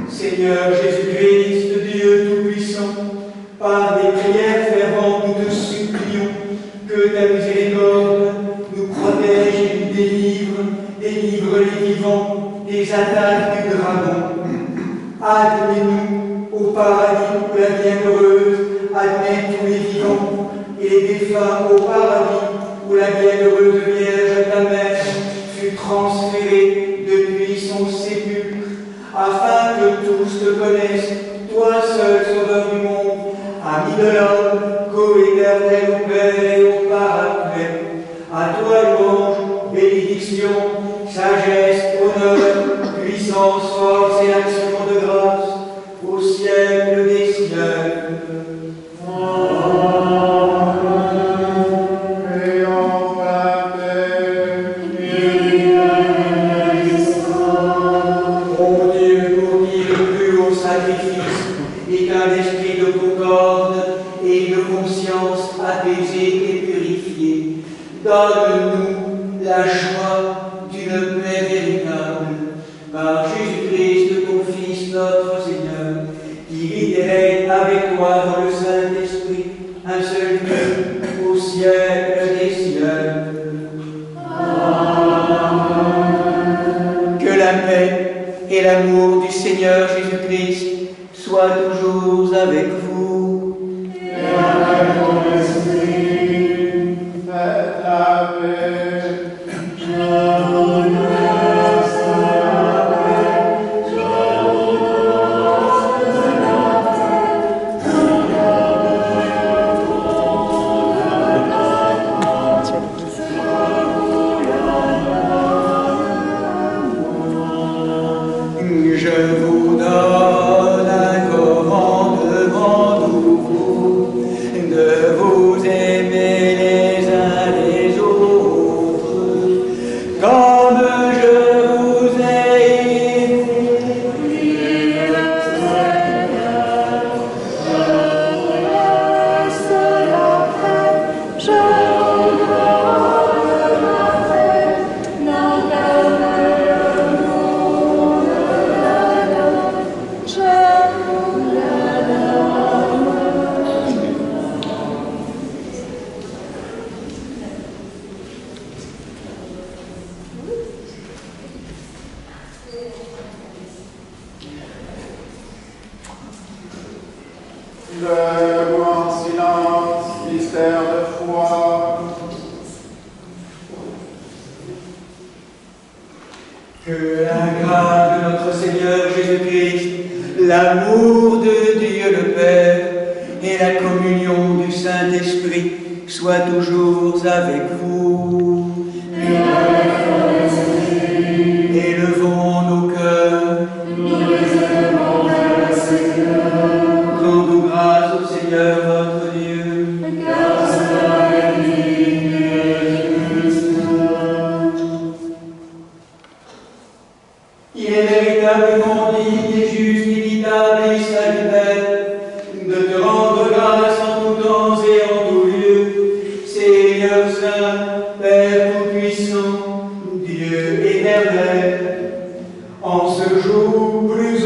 Seigneur Jésus-Christ, Dieu Tout-Puissant, par des prières ferventes, nous te supplions que ta miséricorde nous protège et nous délivre les vivants des attaques du dragon. Admets-nous au paradis où la bienheureuse admet tous les vivants et les défunts au paradis où la bienheureuse Vierge, ta mère, fut transférée depuis son sépulcre, afin que tous te connaissent, toi seul sauveur du monde, ami de l'homme, co-éternel au Père et au Paraclet. À toi louange, bénédiction, sagesse, honneur, puissance, force et action de grâce, au siècle des siècles. Donne-nous la joie d'une paix véritable, par Jésus-Christ, ton Fils, notre Seigneur, qui vit et règne avec toi dans le Saint-Esprit, un seul Dieu, au siècle des siècles. Que la paix et l'amour du Seigneur Jésus-Christ soient toujours avec vous. Et avec ton esprit. Faites la paix. Je vous donne un commandement nouveau, de vous aimer les uns les autres, comme je vous ai aimé. Debout en silence, mystère de foi. Que la grâce de notre Seigneur Jésus-Christ, l'amour de Dieu le Père et la communion du Saint-Esprit soient toujours avec vous. Élevons nos cœurs. Rendons grâce au Seigneur notre Dieu. Il est véritablement digne et juste, inévitable et salutaire de te rendre grâce en tout temps et en tout lieu, Seigneur Saint, Père Tout-Puissant, Dieu éternel, en ce jour plus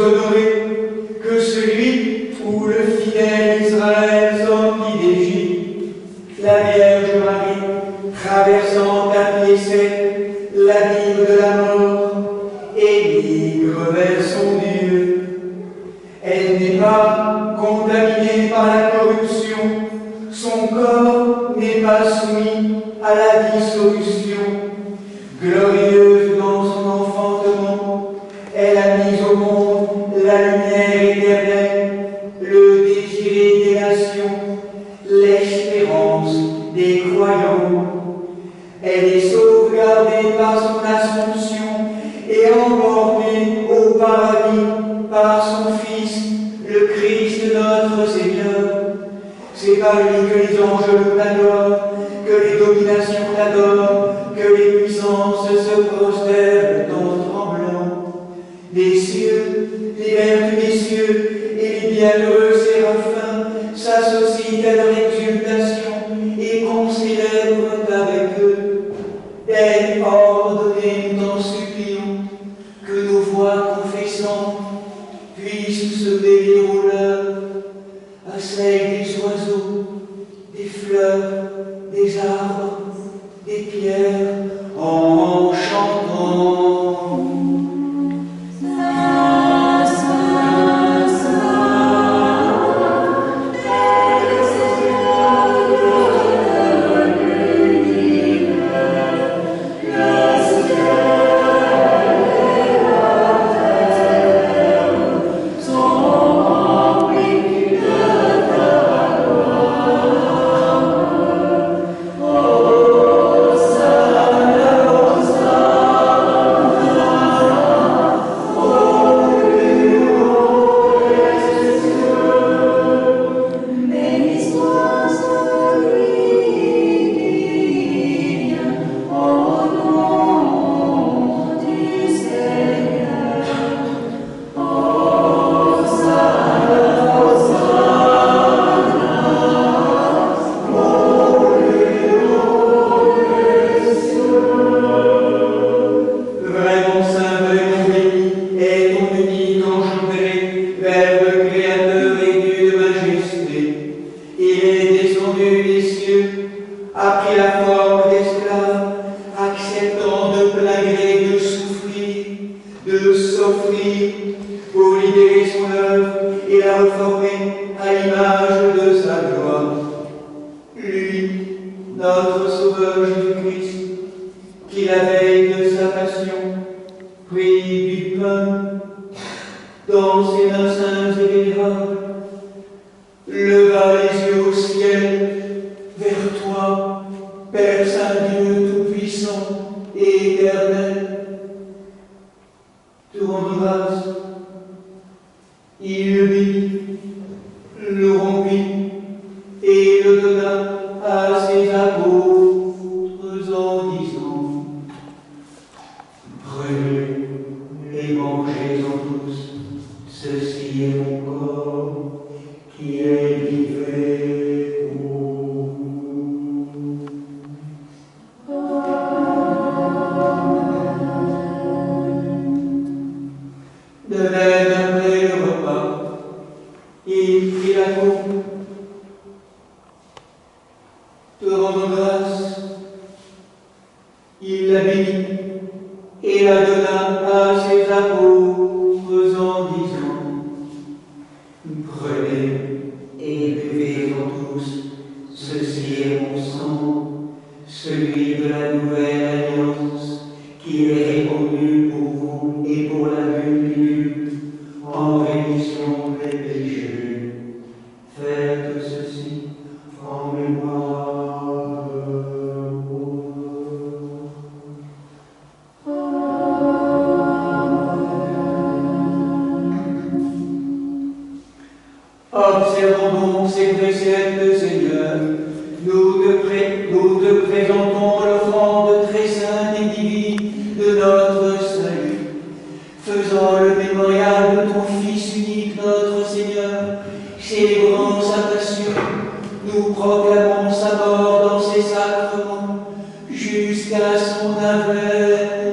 son Dieu. Elle n'est pas contaminée par la corruption, son corps n'est pas soumis à la dissolution. Glorieuse dans son enfantement, elle a mis au monde la lumière éternelle, le désir des nations, l'espérance des croyants. Elle est sauvegardée par son assomption et emportée au paradis par son Fils, le Christ notre Seigneur. C'est par lui que les anges l'adorent, que les dominations l'adorent, que les puissances se prosternent en tremblant. Les cieux, les vertus des cieux et les bienheureux séraphins s'associent à leur exultation et concélèbrent avec eux. Elle ordonnée en suppliant que nos voix confessantes puissent se mêler aux leurs, à celles des oiseaux, des fleurs, des arbres, des pierres, en chantant. Observons donc ces préceptes, Seigneur. Nous te présentons l'offrande très sainte et divine de notre salut. Faisant le mémorial de ton Fils unique, notre Seigneur, célébrant sa passion, nous proclamons sa mort dans ses sacrements jusqu'à son avènement.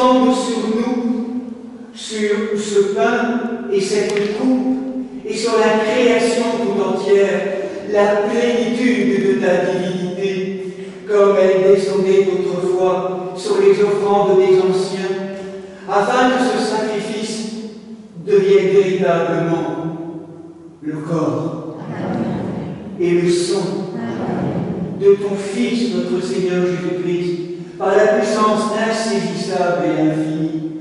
descende sur nous, sur ce pain et cette coupe, et sur la création tout entière, la plénitude de ta divinité, comme elle descendait autrefois sur les offrandes des anciens, afin que ce sacrifice devienne véritablement le corps et le sang de ton Fils, notre Seigneur Jésus-Christ, par la puissance insaisissable et infinie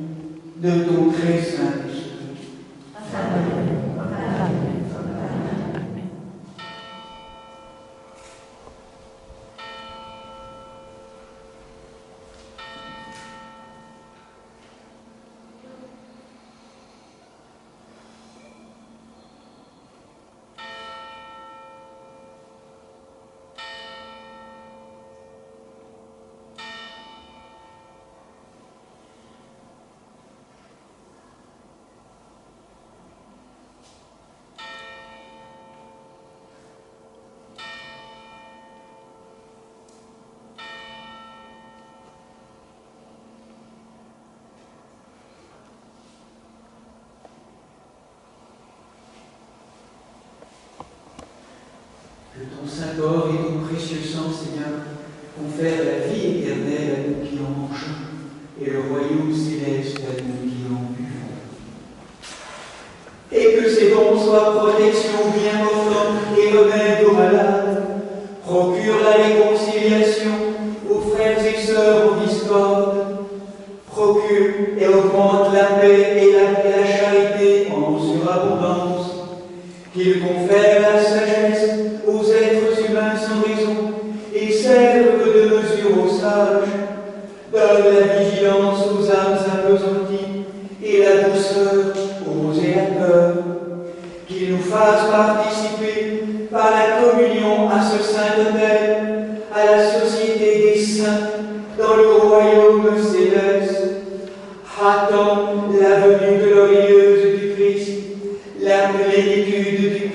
de ton très Saint-Esprit. Amen. Que ton Saint-Corps et ton précieux sang, Seigneur, confèrent la vie éternelle à nous qui en mangeons et le royaume céleste à nous qui en buvons. Et que ces dons soient protection bien portante et remède aux malades, procure la réconciliation aux frères et sœurs en discorde, procure et augmente la paix et la charité en surabondance, qu'il confère la sagesse aux êtres humains sans raison et serve de mesure aux sages, donne la vigilance aux âmes appesanties et la douceur aux électeurs, qu'il nous fasse participer par la communion à ce saint autel, à la société des saints dans le royaume céleste, attend la venue glorieuse du Christ, la plénitude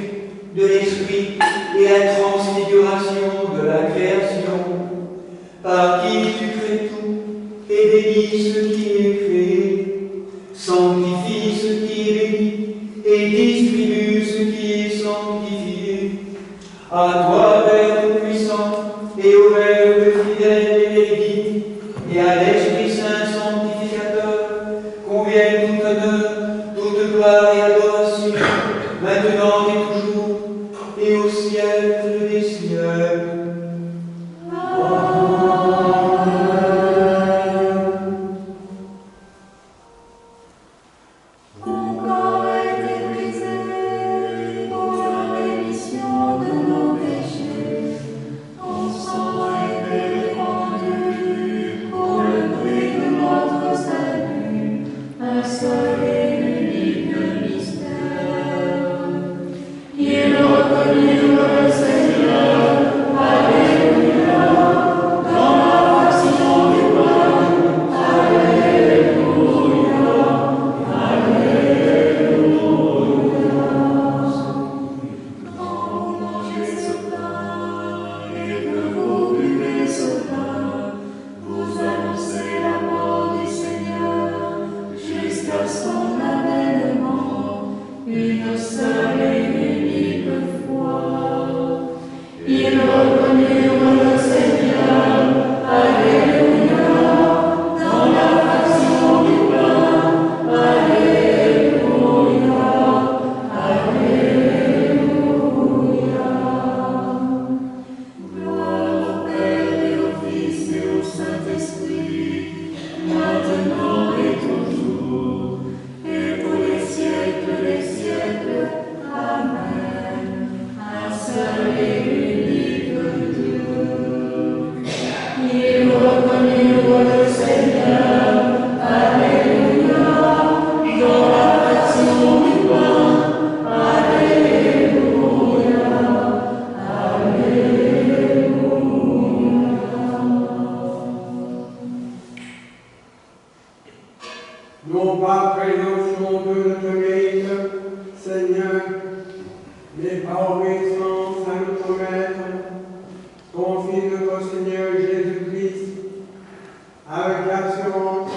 de l'Esprit et la transfiguration de la création, par qui tu crées tout et bénis ce qui est créé, sanctifie ce qui est béni et distribue ce qui est sanctifié. À toi, Père Tout-Puissant, et au Verbe fidèle et véridique, et à l'Esprit Saint sanctificateur, conviennent tout honneur, toute gloire et adoration, maintenant et toujours, et au siècle des siècles. Non pas présomption de notre mérite, Seigneur, mais par obéissance à notre Maître, ton Fils, notre Seigneur Jésus-Christ, avec assurance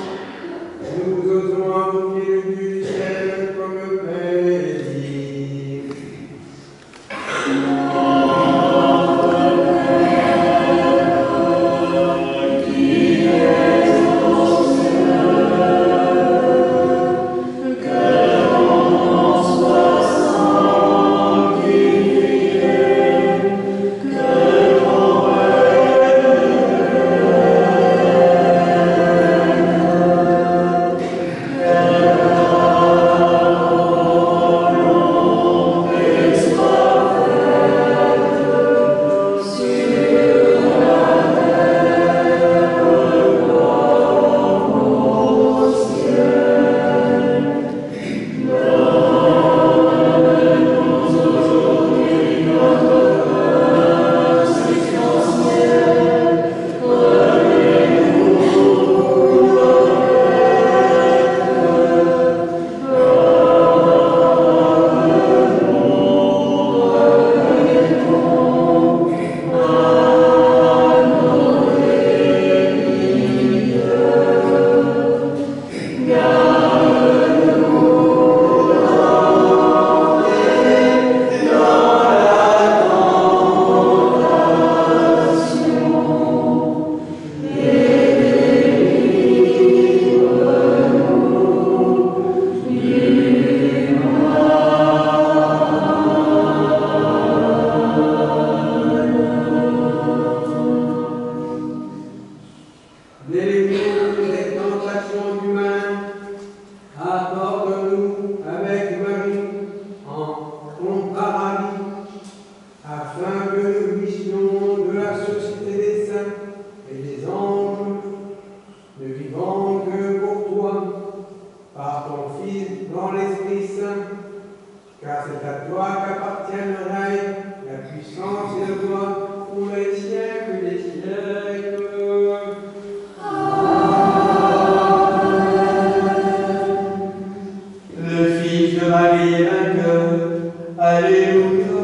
humain, accorde-nous avec Marie en ton paradis, afin que nous puissions de la société des saints et des anges, ne vivant que pour toi, par ton Fils dans l'Esprit Saint, car c'est à toi qu'appartiennent le règne, la puissance et le gloire pour les siècles des siècles. Le Fils de Marie est vainqueur. Alléluia.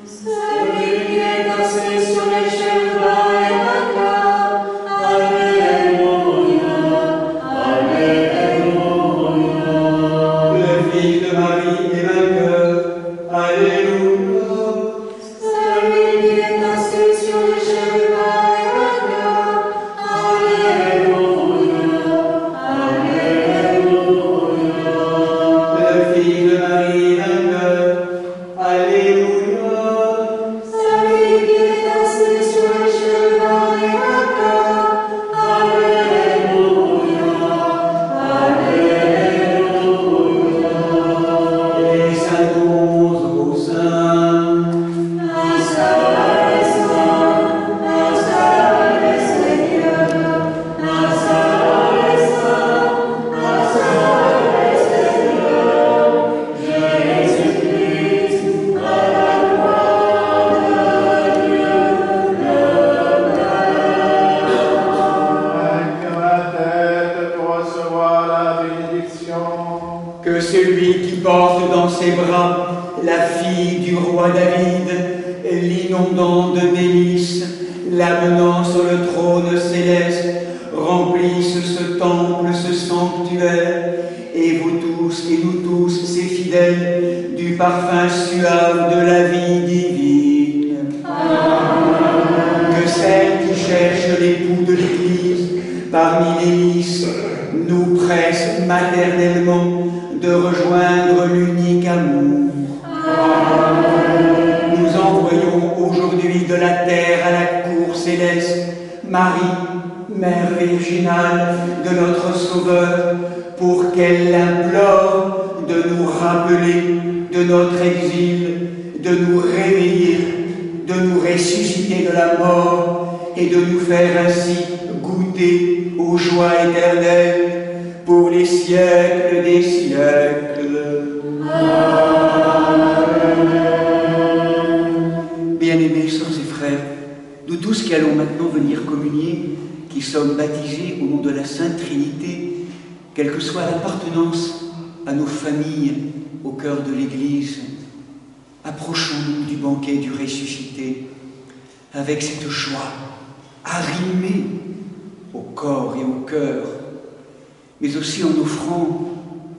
Celui qui est assis sur les chérubins est vainqueur. Alléluia. Alléluia. Le Fils de Marie est vainqueur. Alléluia. Celui qui est assis sur les chérubins est vainqueur. Alléluia. Alléluia. Le Fils de Marie est vainqueur. Alléluia. Celui qui est assis sur les chérubins est vainqueur. Alléluia. Alléluia. Les saints au sein. Un seul est saint, un seul est Seigneur, un seul est saint, un seul est Seigneur, Jésus-Christ, à la gloire de Dieu le Incline la tête pour recevoir la bénédiction. Que celui qui porte dans ses bras la fille du roi David, l'inondant de délices, l'amenant sur le trône céleste, remplisse ce temple, ce sanctuaire, et vous tous et nous tous, ses fidèles, du parfum suave de la vie divine. Que celle qui cherche l'époux de l'Église parmi les lices nous presse maternellement de rejoindre l'unique amour. Nous envoyons aujourd'hui de la terre à la cour céleste Marie, Mère virginale de notre Sauveur, pour qu'elle l'implore de nous rappeler de notre exil, de nous réveiller, de nous ressusciter de la mort et de nous faire ainsi goûter aux joies éternelles pour les siècles des siècles. Bien-aimés sœurs et frères, nous tous qui allons maintenant venir communier, qui sommes baptisés au nom de la Sainte Trinité, quelle que soit l'appartenance à nos familles au cœur de l'Église, approchons-nous du banquet du ressuscité avec cette joie arrimée au corps et au cœur, mais aussi en offrant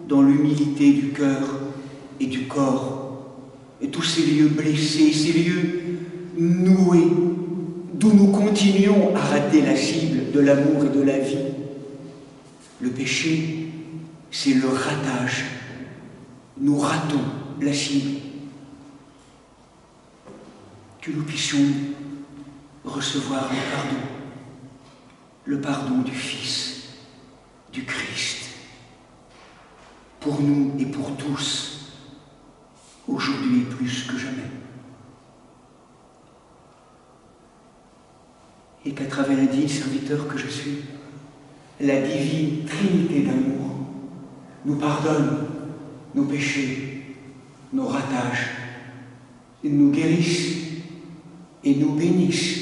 dans l'humilité du cœur et du corps, et tous ces lieux blessés, ces lieux noués, d'où nous continuons à rater la cible de l'amour et de la vie. Le péché, c'est le ratage. Nous ratons la cible. Que nous puissions recevoir le pardon du Fils, du Christ, pour nous et pour tous, aujourd'hui plus que jamais. Et qu'à travers le digne serviteur que je suis, la divine Trinité d'amour nous pardonne nos péchés, nos ratages, et nous guérisse et nous bénisse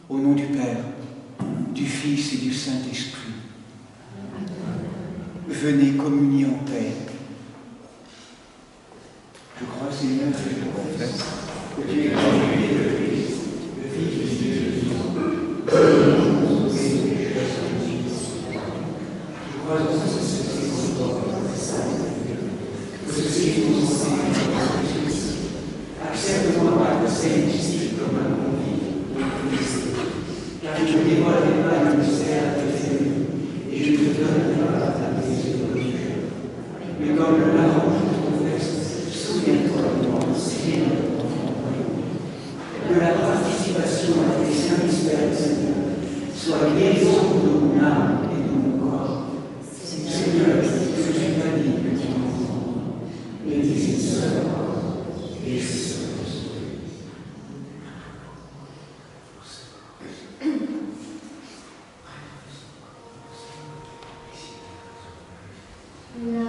au nom du Père, du Fils et du Saint-Esprit. Venez communier en paix. Je crois, Seigneur, que je confesse que tu es le Christ, le Fils de Dieu. Je crois aussi que ceci est ton que ceci est ton sang. Accepte-moi par le Saint-Esprit comme un convive, car je dévoilerai pas le mystère de tes yeux, et je te donnerai pas ta miséricorde. Mais comme le larron de ton veste, souviens-toi de moi, Seigneur, de la participation à tes saints mystères, Seigneur, soit guérison de mon âme et de mon corps. Nous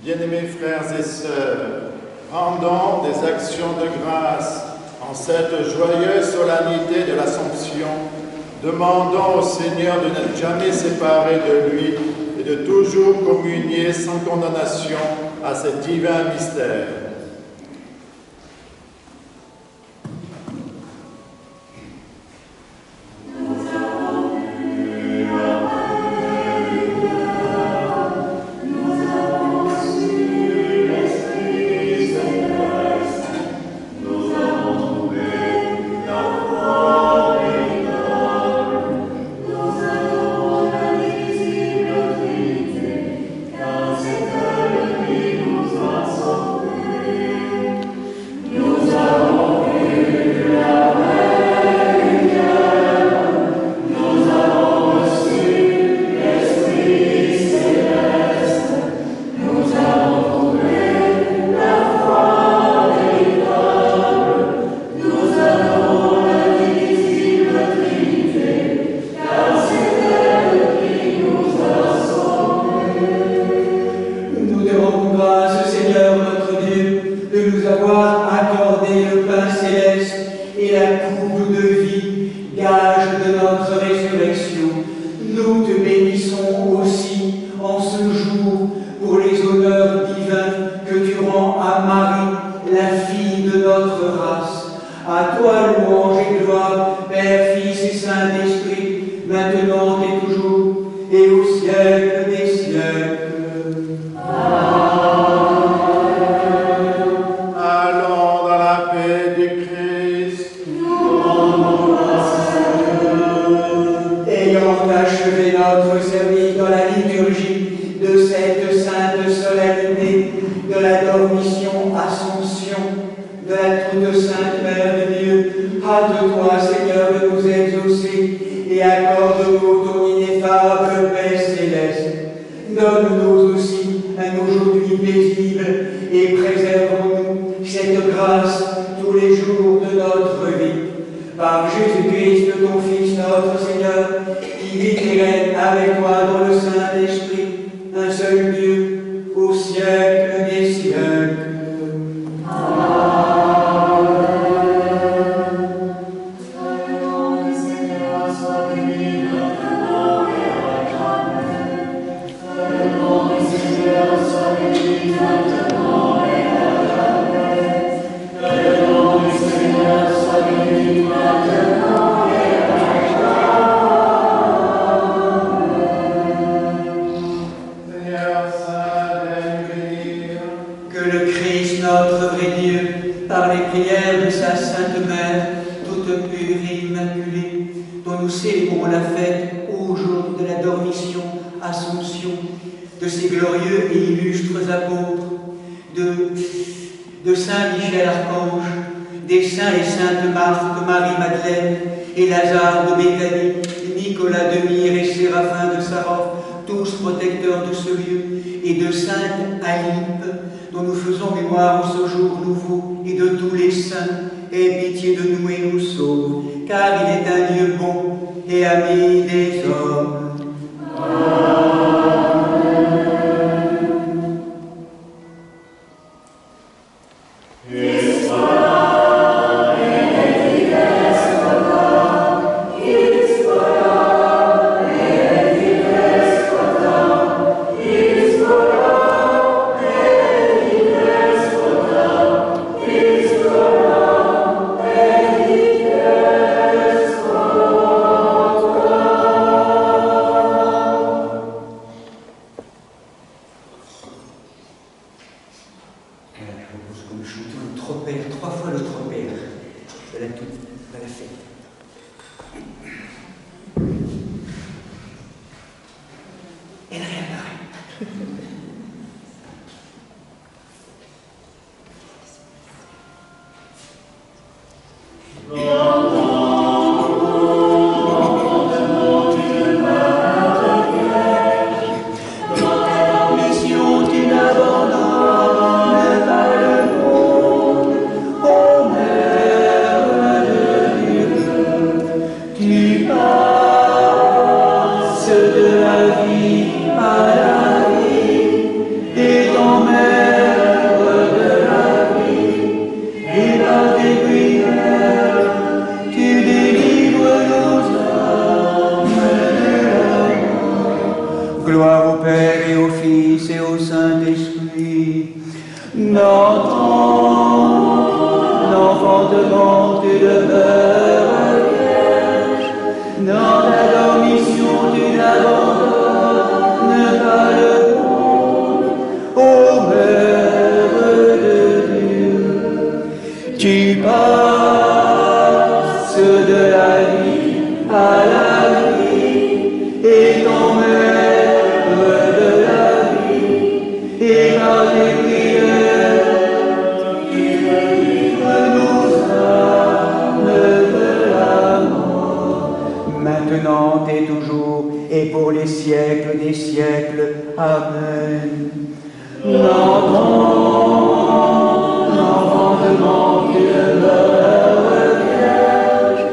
Bien-aimés frères et sœurs, rendons des actions de grâce en cette joyeuse solennité de l'Assomption. Demandons au Seigneur de n'être jamais séparé de lui et de toujours communier sans condamnation à ce divin mystère. de la vie à la vie, et t'emmènes Dans ta dormition, tu n'abandonnes pas le monde, ô Mère de Dieu. Tu passes de la vie à la vie, étant Mère de la vie, et par tes prières, tu délivres nos âmes de la mort. Maintenant et toujours, et pour les siècles des siècles. Amen. L'enfantement tu demeures vierge,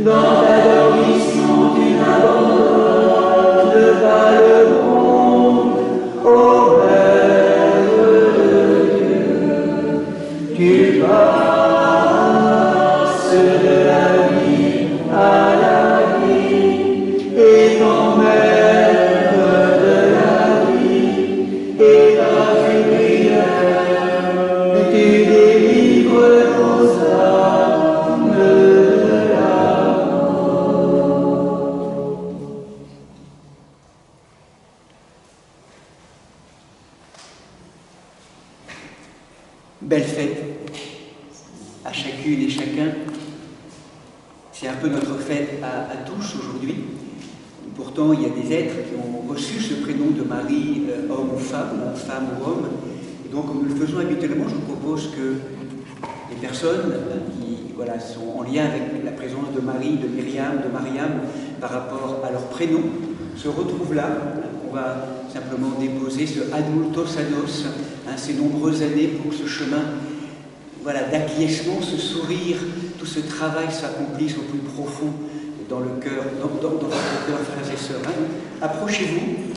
dans ta dormition tu n'abandonnes pas le monde, ô Mère de Dieu. Tu passes de la vie à la vie, étant Mère de la vie, et par tes prières, tu délivres nos âmes de la mort. Belle fête à chacune et chacun. C'est un peu notre fête à tous aujourd'hui. Pourtant, il y a des êtres qui ont reçu ce prénom de Marie, homme ou femme, femme ou homme. Et donc, comme nous le faisons habituellement, je vous propose que les personnes qui sont en lien avec la présence de Marie, de Myriam, de Mariam, par rapport à leur prénom, se retrouvent là. On va simplement déposer ce ad multos annos, ces nombreuses années pour que ce chemin d'acquiescement, ce sourire, tout ce travail s'accomplisse au plus profond dans le cœur, dans votre cœur, frères et sœurs. Approchez-vous.